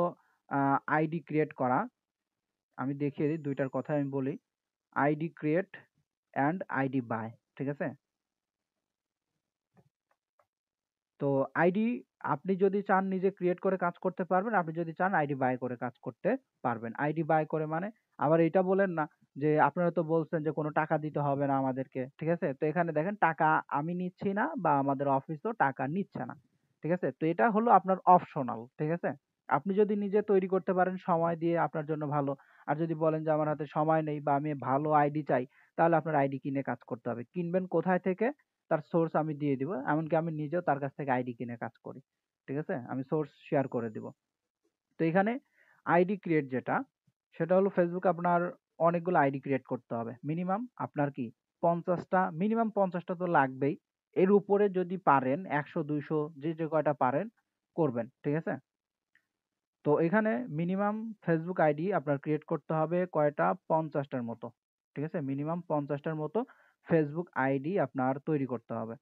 আইডি ক্রিয়েট করা। আমি দেখিয়ে দিই ২ টার কথা আমি বলি। ID create and ID bye. ঠিক আছে? তো আইডি আপনি যদি চান নিজে ক্রিয়েট করে কাজ করতে পারবেন, আপনি যদি চান আইডি বাই করে কাজ করতে পারবেন। আইডি বাই করে মানে আবার এইটা বলেন না যে আপনারা তো বলছেন যে কোনো টাকা দিতে হবে না আমাদেরকে। ঠিক আছে? তো এখানে দেখেন টাকা আমি নিচ্ছি না বা আমাদের অফিসও টাকা নিচ্ছে না। ঠিক আছে? তো এটা হলো আপনার অপশনাল। ঠিক আছে? আপনি যদি নিজে তৈরি করতে পারেন সময় দিয়ে আপনার জন্য ভালো। আর যদি বলেন যে আমার হাতে সময় নেই বা আমি ভালো আইডি চাই, তাহলে আপনার আইডি কিনে কাজ করতে হবে। কিনবেন কোথায় থেকে? তার সোর্স আমি দিয়ে দিব। এমনকি আমি নিজেও তার কাছ থেকে আইডি কিনে কাজ করি। ঠিক আছে? আমি সোর্স শেয়ার করে দিব। তো এখানে আইডি ক্রিয়েট যেটা, সেটা হলো ফেসবুকে আপনার অনেকগুলো আইডি ক্রিয়েট করতে হবে। মিনিমাম আপনার কি ৫০ টা, মিনিমাম ৫০ টা তো লাগবেই। এর উপরে যদি পারেন ১০০, ২০০ যে কয়টা পারেন করবেন। ঠিক আছে? তো এখানে মিনিমাম ফেসবুক আইডি আপনার ক্রিয়েট করতে হবে কয়টা? ৫০ টার মতো। ঠিক আছে? মিনিমাম ৫০ টার মতো ফেসবুক আইডি আপনার তৈরি করতে হবে।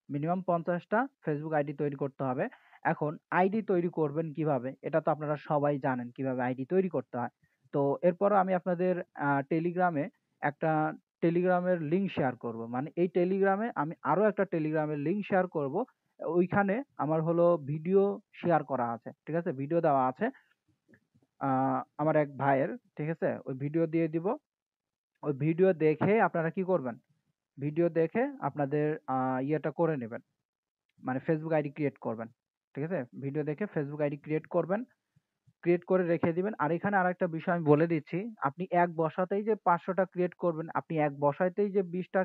মিনিমাম ৫০ টা ফেসবুক আইডি তৈরি করতে হবে। এখন আইডি তৈরি করবেন কিভাবে? এটা তো আপনারা সবাই জানেন কিভাবে আইডি তৈরি করতে হয়। তো এরপরও আমি আপনাদের টেলিগ্রামে একটা টেলিগ্রামের লিঙ্ক শেয়ার করব। মানে এই টেলিগ্রামে আমি আরো একটা টেলিগ্রামের লিঙ্ক শেয়ার করব। ওইখানে আমার হলো ভিডিও শেয়ার করা আছে। ঠিক আছে? ভিডিও দেওয়া আছে। আ আমার এক ভাইয়ের, ঠিক আছে? ওই ভিডিও দিয়ে দিব। ওই ভিডিও দেখে আপনারা কি করবেন? ভিডিও দেখে আপনাদের ইয়েটা করে নেবেন। মানে ফেসবুক আইডি ক্রিয়েট করবেন। ঠিক আছে? ভিডিও দেখে ফেসবুক আইডি ক্রিয়েট করবেন। ক্রিয়েট করে রেখে দিবেন। আর এখানে আরেকটা বিষয় আমি বলে দিচ্ছি। আপনি এক বসাতেই যে ৫০০ টা ক্রিয়েট করবেন, আপনি এক বসাতেই যে ২০ টা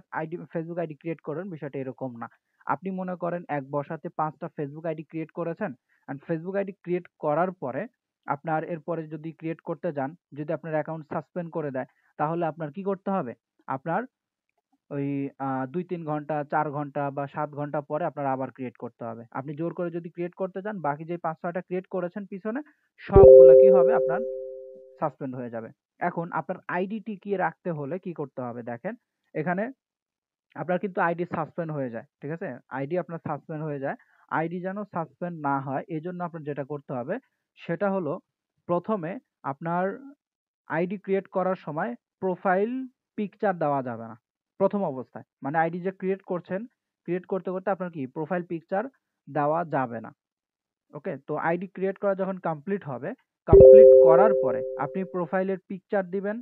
ফেসবুক আইডি ক্রিয়েট করবেন, বিষয়টা এরকম না। আপনি মনে করেন এক বসাতে ৫ টা ফেসবুক আইডি ক্রিয়েট করেছেন। অ্যান্ড ফেসবুক আইডি ক্রিয়েট করার পরে আপনার এরপরে যদি ক্রিয়েট করতে যান, যদি আপনার অ্যাকাউন্ট সাসপেন্ড করে দেয়, তাহলে আপনার কি করতে হবে? আপনার ওই ২-৩ ঘন্টা, ৪ ঘন্টা বা ৭ ঘন্টা পরে আপনার আবার ক্রিয়েট করতে হবে। আপনি জোর করে যদি ক্রিয়েট করতে যান, বাকি যে ৫-৬ টা ক্রিয়েট করেছেন পিছনে, সবগুলা কি হবে? আপনার সাসপেন্ড হয়ে যাবে। এখন আপনার আইডি টিকিয়ে রাখতে হলে কি করতে হবে? দেখেন, এখানে আপনার কিন্তু আইডি সাসপেন্ড হয়ে যায়। ঠিক আছে? আইডি আপনার সাসপেন্ড হয়ে যায়। আইডি যেন সাসপেন্ড না হয় এজন্য আপনার যেটা করতে হবে সেটা হলো ১ম এ আপনার আইডি ক্রিয়েট করার সময় প্রোফাইল পিকচার দেওয়া যাবে না। ১ম অবস্থায়। মানে আইডি যে ক্রিয়েট করছেন, ক্রিয়েট করতে আপনার কি প্রোফাইল পিকচার দেওয়া যাবে না। ওকে? তো আইডি ক্রিয়েট করা যখন কমপ্লিট হবে, কমপ্লিট করার পরে আপনি প্রোফাইলের পিকচার দিবেন।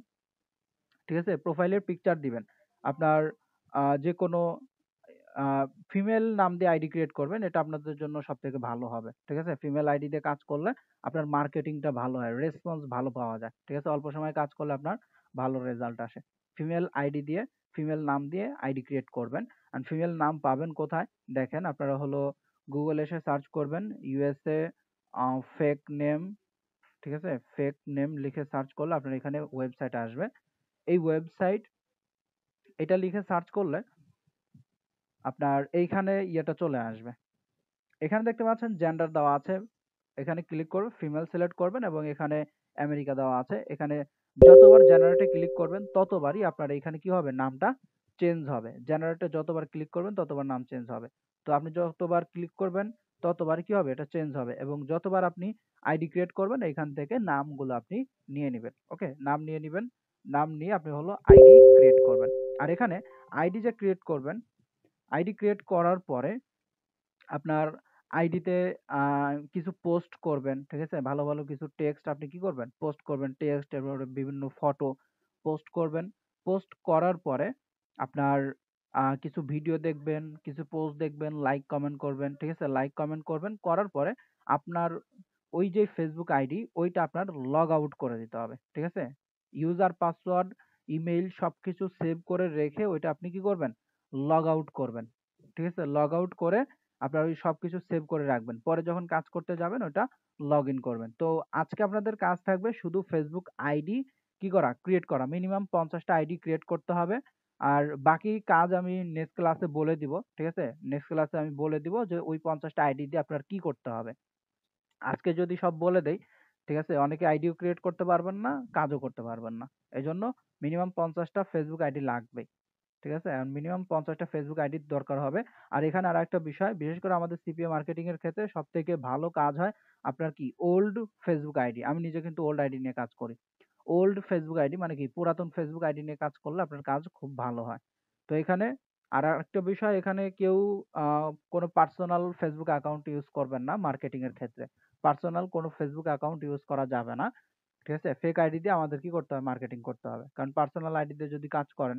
ঠিক আছে? প্রোফাইলের পিকচার দিবেন। আপনার যেকোনো আ ফিমেল নাম দিয়ে আইডি ক্রিয়েট করবেন। এটা আপনাদের জন্য সবথেকে ভালো হবে। ঠিক আছে? ফিমেল আইডি দিয়ে কাজ করলে আপনার মার্কেটিংটা ভালো হয়। রেসপন্স ভালো পাওয়া যায়। ঠিক আছে? অল্প সময়ে কাজ করলে আপনার ভালো রেজাল্ট আসে। ফিমেল আইডি দিয়ে, ফিমেল নাম দিয়ে আইডি ক্রিয়েট করবেন। অ্যান্ড ফিমেল নাম পাবেন কোথায়? দেখেন আপনারা হলো গুগল এসে সার্চ করবেন USA ফেক নেম, ঠিক আছে? ফেক নেম লিখে সার্চ করলে আপনার এখানে ওয়েবসাইট আসবে। এই ওয়েবসাইট এটা লিখে সার্চ করলে আপনার এইখানে ইয়েটা চলে আসবে। এখানে দেখতে পাচ্ছেন জেন্ডার দেওয়া আছে, এখানে ক্লিক করে ফিমেল সিলেক্ট করবেন এবং এখানে আমেরিকা দেওয়া আছে। এখানে যতবার জেনারেটে ক্লিক করবেন ততবারই আপনার এখানে কি হবে, নামটা চেঞ্জ হবে। জেনারেটে যতবার ক্লিক করবেন ততবার নাম চেঞ্জ হবে। তো আপনি যতবার ক্লিক করবেন ততবার কি হবে, এটা চেঞ্জ হবে। এবং যতবার আপনি আইডি ক্রিয়েট করবেন এখান থেকে নামগুলো আপনি নিয়ে নেবেন। ওকে, নাম নিয়ে নেবেন, নাম নিয়ে আপনি হলো আইডি ক্রিয়েট করবেন। আর এখানে আইডি যে ক্রিয়েট করবেন, আইডি ক্রিয়েট করার পরে আপনার আইডিতে কিছু পোস্ট করবেন, ঠিক আছে? ভালো ভালো কিছু টেক্সট আপনি কি করবেন, পোস্ট করবেন। টেক্সট, এরপরে বিভিন্ন ফটো পোস্ট করবেন। পোস্ট করার পরে আপনার কিছু ভিডিও দেখবেন, কিছু পোস্ট দেখবেন, লাইক কমেন্ট করবেন, ঠিক আছে? লাইক কমেন্ট করবেন, করার পরে আপনার ওই যে ফেসবুক আইডি ওইটা আপনার লগ আউট করে দিতে হবে, ঠিক আছে? ইউজার পাসওয়ার্ড, ইমেইল সবকিছু সেভ করে রেখে ওইটা আপনি কি করবেন, লগ আউট করবেন, ঠিক আছে? লগ আউট করে আপনার ওই সবকিছু সেভ করে রাখবেন। পরে যখন কাজ করতে যাবেন ওটা লগ ইন করবেন। তো আজকে আপনাদের কাজ থাকবে শুধু ফেসবুক আইডি কি করা, ক্রিয়েট করা। মিনিমাম 50টা আইডি ক্রিয়েট করতে হবে। আর বাকি কাজ আমি নেক্সট ক্লাসে বলে দিব, ঠিক আছে? নেক্সট ক্লাসে আমি বলে দিব যে ওই 50টা আইডি দিয়ে আপনার কি করতে হবে। আজকে যদি সব বলে দেই, ঠিক আছে, অনেকে আইডিও ক্রিয়েট করতে পারবেন না, কাজও করতে পারবেন না। এজন্য মিনিমাম 50টা ফেসবুক আইডি লাগবেই, ঠিক আছে? মিনিমাম 50টা ফেসবুক আইডির দরকার হবে। আর এখানে আরেকটা বিষয়, বিশেষ করে আমাদের সিপিএ মার্কেটিং এর ক্ষেত্রে সবথেকে ভালো কাজ হয় আপনার কি, ওল্ড ফেসবুক আইডি। আমি নিজে কিন্তু ওল্ড আইডি নিয়ে কাজ করি। ওল্ড ফেসবুক আইডি মানে কি, পুরাতন ফেসবুক আইডি নিয়ে কাজ করলে আপনার কাজ খুব ভালো হয়। তো এখানে আর একটা বিষয়, এখানে কেউ কোনো পার্সোনাল ফেসবুক অ্যাকাউন্ট ইউজ করবেন না মার্কেটিং এর ক্ষেত্রে। পার্সোনাল কোনো ফেসবুক অ্যাকাউন্ট ইউজ করা যাবে না, ঠিক আছে? ফেক আইডি দিয়ে আমাদের কি করতে হবে, মার্কেটিং করতে হবে। কারণ পার্সোনাল আইডি দিয়ে যদি কাজ করেন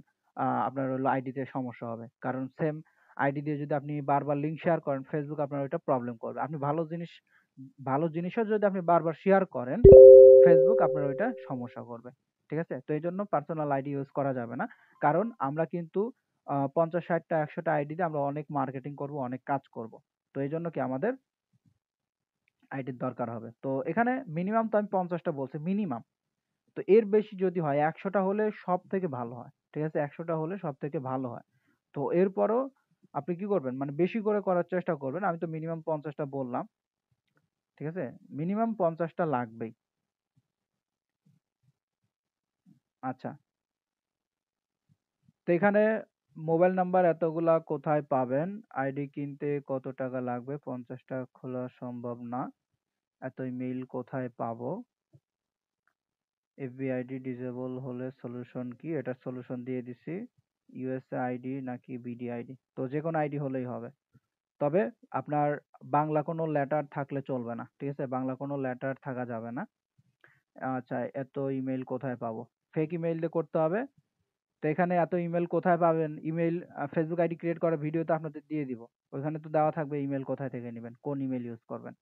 আপনার হলো আইডিতে সমস্যা হবে। কারণ সেম আইডি দিয়ে যদি আপনি বারবার লিঙ্ক শেয়ার করেন, ফেসবুক আপনার ওইটা প্রবলেম করবে। আপনি ভালো জিনিসও যদি আপনি বারবার শেয়ার করেন, ফেসবুক আপনার ওইটা সমস্যা করবে, ঠিক আছে? তো এই জন্য পার্সোনাল আইডি ইউজ করা যাবে না। কারণ আমরা কিন্তু 50, 60টা, 100টা আইডি দিয়ে আমরা অনেক মার্কেটিং করব, অনেক কাজ করব। তো এই জন্য কি আমাদের আইডির দরকার হবে। তো এখানে মিনিমাম তো আমি 50টা বলছি, মিনিমাম। তো এর বেশি যদি হয়, 100টা হলে সব থেকে ভালো হয়, ঠিক আছে? 100টা হলে সব থেকে ভালো হয়। তো এরপরও আপনি কি করবেন, মানে বেশি করে করার চেষ্টা করবেন। আমি তো মিনিমাম 50টা বললাম, ঠিক আছে? মিনিমাম 50টা লাগবেই। আচ্ছা, তো এখানে মোবাইল নাম্বার এতগুলা কোথায় পাবেন, আইডি কিনতে কত টাকা লাগবে, 50টা খোলা সম্ভব না, এত ইমেইল কোথায় পাবো, এফবি আইডি ডিসেবল হলে সলিউশন কি, এটা সলিউশন দিয়ে দিছি। ইউএসএ আইডি নাকি বিডি আইডি, তো যে কোনো আইডি হলেই হবে। তবে আপনার বাংলা কোনো লেটার থাকলে চলবে না, ঠিক আছে? বাংলা কোনো লেটার থাকা যাবে না। আচ্ছা, এত ইমেইল কোথায় পাবো, ফেক ইমেইল দিয়ে করতে হবে। তো এখানে এত ইমেল কোথায় পাবেন, ইমেল ফেসবুক আইডি ক্রিয়েট করার ভিডিওতে আপনাদের দিয়ে দিব। ওইখানে তো দেওয়া থাকবে ইমেল কোথায় থেকে নেবেন, কোন ইমেল ইউজ করবেন।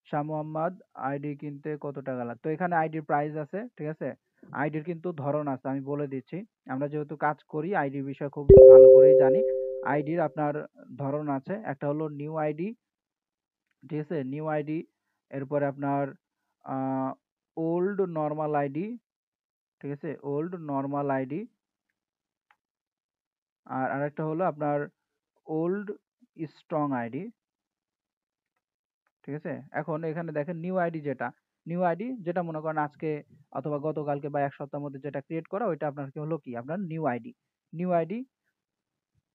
শাহ মোহাম্মদ, আইডি কিনতে কত টাকা লাগে? তো এখানে আইডির প্রাইস আছে, ঠিক আছে? আইডির কিন্তু ধরন আছে, আমি বলে দিচ্ছি। আমরা যেহেতু কাজ করি, আইডির বিষয়ে খুব ভালো করেই জানি। আইডির আপনার ধরন আছে, একটা হলো নিউ আইডি, ঠিক আছে? নিউ আইডি, এরপরে আপনার ওল্ড নর্মাল আইডি, ঠিক আছে? Old normal ID. আর আরেকটা হলো আপনার ওল্ড স্ট্রং আইডি, ঠিক আছে? এখন এখানে দেখেন নিউ আইডি যেটা মনে করেন আজকে অথবা গতকালকে বা এক সপ্তাহের মধ্যে যেটা ক্রিয়েট করা, ওইটা আপনার কি হলো, কি আপনার new ID. New ID,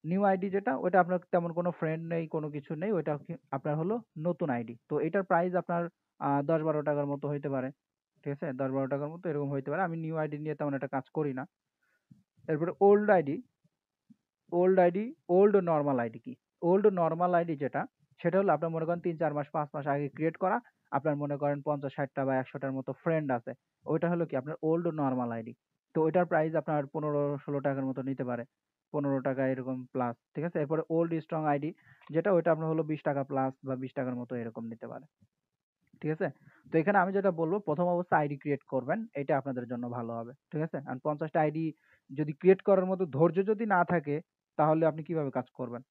new ID যেটা, ওইটা আপনার তেমন কোনো ফ্রেন্ড নেই, কোনো কিছু নেই, ওইটা আপনার হলো নতুন আইডি। তো এটার প্রাইস আপনার 10-12 টাকার মতো হইতে পারে, ঠিক আছে? 10-12 টাকার মতো এরকম হইতে পারে। আমি নিউ আইডি নিয়ে তেমন একটা কাজ করি না। এরপরে old ID, old ID, old normal ID কি? ওল্ড নরমাল আইডি যেটা, সেটা হলো আপনার মনে করেন 3-4 মাস, 5 মাস আগে ক্রিয়েট করা। আপনার মনে করেন 50-60টা বা 100টার মতো ফ্রেন্ড আছে। ওইটা হলো কি আপনার ওল্ড নরমাল আইডি। তো ওইটার প্রাইস আপনার 15-16 টাকার মতো নিতে পারে। 15 টাকা এরকম প্লাস, ঠিক আছে? এরপরে ওল্ড স্ট্রং আইডি যেটা, ওইটা আপনার হলো 20 টাকা প্লাস বা 20 টাকার মতো এরকম নিতে পারে, ঠিক আছে? তো এখানে আমি যেটা বলবো, প্রথম অবস্থায় আইডি ক্রিয়েট করবেন, এটা আপনাদের জন্য ভালো হবে, ঠিক আছে? আর 50টা আইডি যদি ক্রিয়েট করার মতো ধৈর্য যদি না থাকে, তাহলে আপনি কিভাবে কাজ করবেন,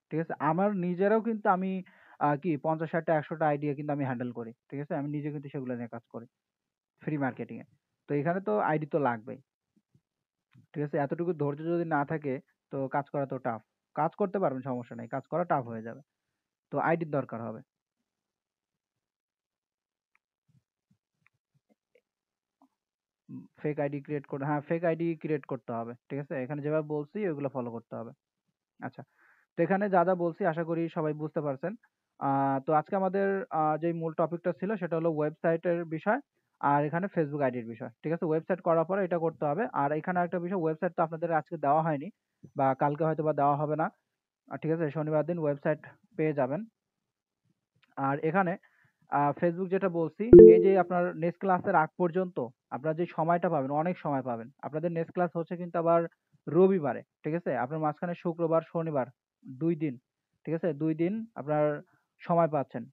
ঠিক আছে? আমার নিজেরও কিন্তু আমি কি 50, 60টা, 100টা আইডিয়া কিন্তু আমি হ্যান্ডেল করি, ঠিক আছে? আমি নিজে কিন্তু সেগুলো নিয়ে কাজ করি ফ্রি মার্কেটিং এ। তো এখানে তো আইডি তো লাগবেই। ঠিক আছে? এতটুকু ধৈর্য যদি না থাকে তো কাজ করা তো টাফ। কাজ করতে পারবেন, সমস্যা নাই। কাজ করা টাফ হয়ে যাবে। তো আইডির দরকার হবে। ফেক আইডি ক্রিয়েট করে, হ্যাঁ, ফেক আইডি ক্রিয়েট করতে হবে। ঠিক আছে? এখানে যেভাবে বলছি ওইগুলো ফলো করতে হবে। আচ্ছা। তো এখানে যা বলছি আশা করি সবাই বুঝতে পারছেন। তো আজকে আমাদের যেই মূল টপিকটা ছিল সেটা হলো ওয়েবসাইটের বিষয়। আর এখানে ফেসবুক আইডির বিষয়। ঠিক আছে? ওয়েবসাইট করার পরে এটা করতে হবে। আর এখানে আরেকটা বিষয়, ওয়েবসাইট তো আপনাদের আজকে দেওয়া হয়নি বা কালকে হয়তোবা দেওয়া হবে না। ঠিক আছে? শনিবার দিন ওয়েবসাইট পেয়ে যাবেন। আর এখানে ফেসবুক যেটা বলছি, এই যে আপনার নেক্সট ক্লাসের আগ পর্যন্ত আপনারা যে সময়টা পাবেন, অনেক সময় পাবেন। আপনাদের নেক্সট ক্লাস হচ্ছে কিন্তু আবার রবিবারে। ঠিক আছে? আপনার মাঝখানে শুক্রবার, শনিবার ২ দিন। ঠিক আছে? ২ দিন আপনার সময় পাচ্ছেন।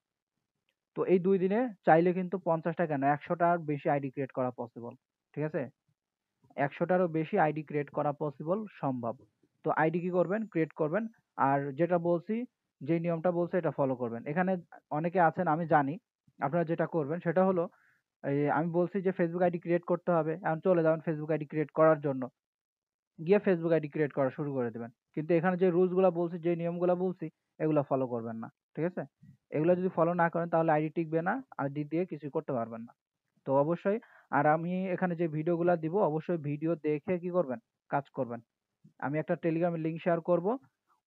তো এই ২ দিনে চাইলে কিন্তু ৫০ টা কেন ১০০ টার বেশি আইডি ক্রিয়েট করা পসিবল। ঠিক আছে? ১০০ টারও বেশি আইডি ক্রিয়েট করা পসিবল, সম্ভব। তো আইডি কি করবেন? ক্রিয়েট করবেন। আর যেটা বলছি, যেই নিয়মটা বলছি এটা ফলো করবেন। এখানে অনেকে আছেন আমি জানি। আপনারা যেটা করবেন সেটা হলো, আমি বলছি যে ফেসবুক আইডি ক্রিয়েট করতে হবে। এখন চলে যাবেন ফেসবুক আইডি ক্রিয়েট করার জন্য। গিয়ে ফেসবুক আইডি ক্রিয়েট করা শুরু করে দিবেন। কিন্তু এখানে যে রুলস গুলা বলছি, যে নিয়মগুলা বলছি, এগুলা ফলো করবেন না। ঠিক আছে? এগুলা যদি ফলো না করেন তাহলে আইডি টিকবে না। আইডি দিয়ে কিছুই করতে পারবেন না। তো অবশ্যই, আর আমি এখানে যে ভিডিওগুলা দিব অবশ্যই ভিডিও দেখে কি করবেন? কাজ করবেন। আমি একটা টেলিগ্রামে লিংক শেয়ার করব।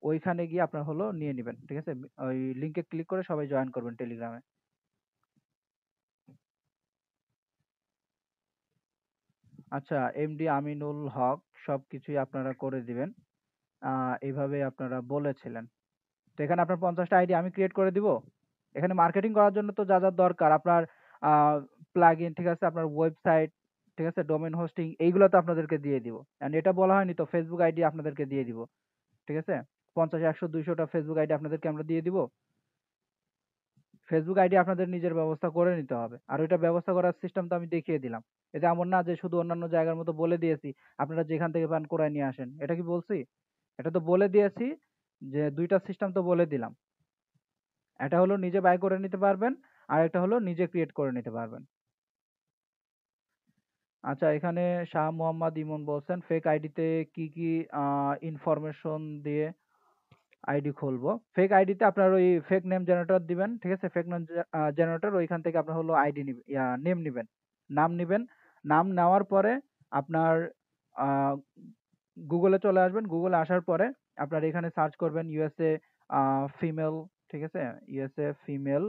ওইখানে গিয়ে আপনার হলো নিয়ে নিবেন। ঠিক আছে? ওই লিংকে ক্লিক করে সবাই জয়েন করবেন টেলিগ্রামে। আচ্ছা, এমডি আমিনুল হক সবকিছুই আপনারা করে দিবেন। এইভাবে আপনারা বলেছিলেন। তো এখানে আপনার ৫০ টা আইডি আমি ক্রিয়েট করে দিব। এখানে মার্কেটিং করার জন্য তো যা দরকার আপনার প্লাগইন, ঠিক আছে? আপনার ওয়েবসাইট, ঠিক আছে? ডোমেইন হোস্টিং এইগুলো তো আপনাদেরকে দিয়ে দিব। এন্ড এটা বলা হয়নি তো ফেসবুক আইডি আপনাদেরকে দিয়ে দিব। ঠিক আছে? ৫০, ১০০, ২০০ টা ফেসবুক আইডি আপনাদেরকে আমরা দিয়ে দিব। ফেসবুক আইডি আপনাদের নিজের ব্যবস্থা করে নিতে হবে। আর ওইটা ব্যবস্থা করার সিস্টেম তো আমি দেখিয়ে দিলাম। এটা এমন না যে শুধু অন্যান্য জায়গার মতো বলে দিয়েছি, আপনারা যেখান থেকে পান করায় নিয়ে আসেন। এটা কি বলছি? এটা তো বলে দিয়েছি যে ২ টা সিস্টেম তো বলে দিলাম। একটা হলো নিজে বাই করে নিতে পারবেন, আর একটা হলো নিজে ক্রিয়েট করে নিতে পারবেন। আচ্ছা, এখানে শাহ মোহাম্মদ ইমন বলছেন ফেক আইডিতে কি ইনফরমেশন দিয়ে আইডি খুলবো। ফেক আইডিতে আপনার ওই ফেক নেম জেনারেটর দিবেন। ঠিক আছে? ফেক নেম জেনারেটর, ওইখান থেকে আপনার হলো আইডি নিবেন, নেম নিবেন, নাম নিবেন। নাম নেওয়ার পরে আপনার গুগলে চলে আসবেন। গুগলে আসার পরে আপনার এখানে সার্চ করবেন ইউএসএ ফিমেল। ঠিক আছে? ইউএসএ ফিমেল,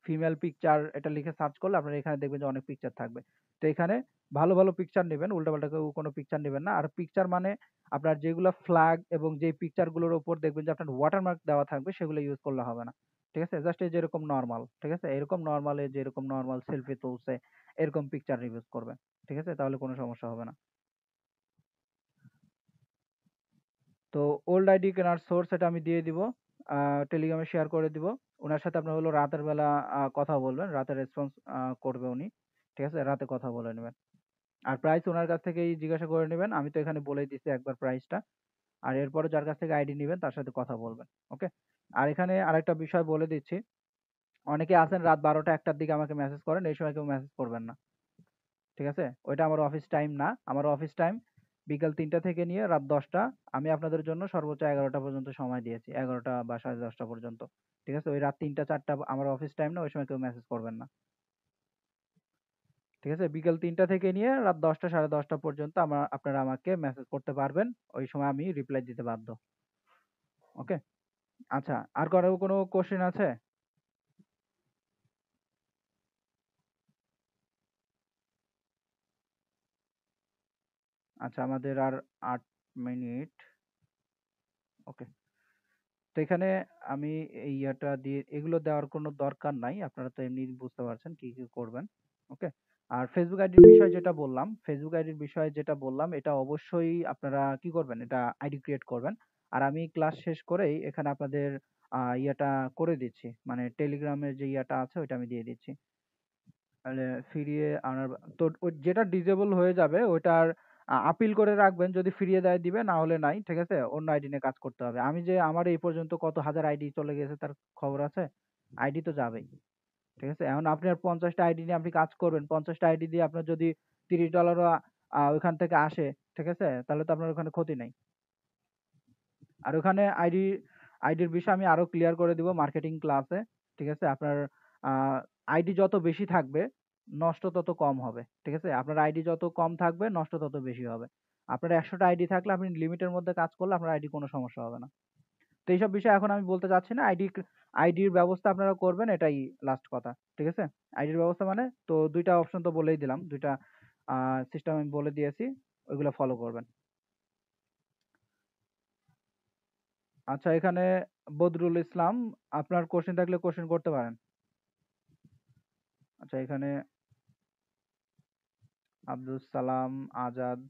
ফিমেল পিকচার এটা লিখে সার্চ করলে আপনার এখানে দেখবেন যে অনেক পিকচার থাকবে। তো এখানে ভালো ভালো পিকচার নেবেন, উল্টাপাল্টা কেউ কোনো পিকচার নেবেন না। আর পিকচার মানে আপনার যেগুলো ফ্ল্যাগ এবং যে পিকচারগুলোর উপর দেখবেন যে আপনার ওয়াটারমার্ক দেওয়া থাকবে সেগুলো ইউজ করলে হবে না। ঠিক আছে? জাস্ট এই যেরকম নর্মাল, ঠিক আছে? এরকম নর্মালে যেরকম নর্মাল সেলফি তুলছে এরকম পিকচার ইউজ করবেন। ঠিক আছে? তাহলে কোনো সমস্যা হবে না। তো ওল্ড আইডি কেনার সোর্স এটা আমি দিয়ে দিব। টেলিগ্রামে শেয়ার করে দিব। উনার সাথে আপনার হলো রাতের বেলা কথা বলবেন। রাতে রেসপন্স করবে উনি। ঠিক আছে? রাতে কথা বলে নেবেন। আর প্রাইস উনার কাছ থেকেই জিজ্ঞাসা করে নেবেন। আমি তো এখানে বলেই দিছি একবার প্রাইসটা। আর এরপরে যার কাছ থেকে আইডি নিবেন তার সাথে কথা বলবেন। ওকে? আর এখানে আরেকটা বিষয় বলে দিচ্ছি। অনেকে আছেন রাত ১২টা ১টার দিকে আমাকে মেসেজ করেন। এই সময় কেউ মেসেজ করবেন না। ঠিক আছে? ওইটা আমার অফিস টাইম না। আমার অফিস টাইম বিকাল ৩টা থেকে নিয়ে রাত ১০টা। আমি আপনাদের জন্য সর্বোচ্চ ১১টা পর্যন্ত সময় দিয়েছি। ১১টা বা ১০:৩০ পর্যন্ত। ঠিক আছে? ওই রাত ৩টা ৪টা আমার অফিস টাইম না। ওই সময় কেউ মেসেজ করবেন না। ঠিক আছে? বিকাল ৩টা থেকে নিয়ে রাত ১০টা ১০:৩০ পর্যন্ত আপনারা আমাকে মেসেজ করতে পারবেন। ওই সময় আমি রিপ্লাই দিতে বাধ্য। ওকে? আচ্ছা, আর কারো কোনো কোয়েশ্চেন আছে? আচ্ছা, আমাদের আর ৮ মিনিট। ওকে। তো এখানে আমি এই ইয়াটা দিয়ে এগুলো দেওয়ার কোনো দরকার নাই। আপনারা তো এমনি বুঝতে পারছেন কি করবেন। ওকে? আর ফেসবুক আইডির বিষয় যেটা বললাম, ফেসবুক আইডির বিষয়ে যেটা বললাম এটা অবশ্যই আপনারা কি করবেন? এটা আইডি ক্রিয়েট করবেন। আর আমি ক্লাস শেষ করেই এখানে আপনাদের ইয়াটা করে দিচ্ছি। মানে টেলিগ্রামের যে ইয়াটা আছে ওইটা আমি দিয়ে দিচ্ছি। তাহলে ফিরিয়ে আনার তো ওই যেটা ডিসেবল হয়ে যাবে ওইটার আপিল করে রাখবেন। যদি ফিরিয়ে দেয় দিবে, না হলে নাই। ঠিক আছে? অন্য আইডি নিয়ে কাজ করতে হবে। আমি যে আমার এই পর্যন্ত কত হাজার আইডি চলে গেছে তার খবর আছে? আইডি তো যাবেই। ঠিক আছে? এখন আপনি আর ৫০ টা আইডি নিয়ে আপনি কাজ করবেন। ৫০ টা আইডি দিয়ে আপনার যদি $30 ও ওইখান থেকে আসে, ঠিক আছে? তাহলে তো আপনার ওখানে ক্ষতি নাই। আর ওখানে আইডির বিষয়ে আমি আরো ক্লিয়ার করে দিব মার্কেটিং ক্লাসে, ঠিক আছে? আপনার আইডি যত বেশি থাকবে নষ্ট তত কম হবে, ঠিক আছে? আপনার আইডি যত কম থাকবে নষ্ট তত বেশি হবে। আপনার 100টা আইডি থাকলে আপনি লিমিটের মধ্যে কাজ করলে আপনার আইডি কোনো সমস্যা হবে না। তো এইসব বিষয়ে এখন আমি বলতে চাচ্ছি না। আইডির ব্যবস্থা আপনারা করবেন, এটাই লাস্ট কথা, ঠিক আছে? আইডির ব্যবস্থা মানে তো 2টা অপশন তো বলেই দিলাম, 2টা সিস্টেম আমি বলে দিয়েছি, ওইগুলো ফলো করবেন। আচ্ছা, এখানে বদরুল ইসলাম, আপনার কোশ্চেন থাকলে কোশ্চেন করতে পারেন। আচ্ছা, এখানে আব্দুল সালাম আজাদ।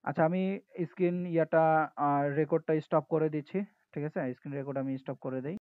আচ্ছা, আমি স্ক্রিন রেকর্ডটা স্টপ করে দিচ্ছি, ঠিক আছে? স্ক্রিন রেকর্ড আমি স্টপ করে দেই।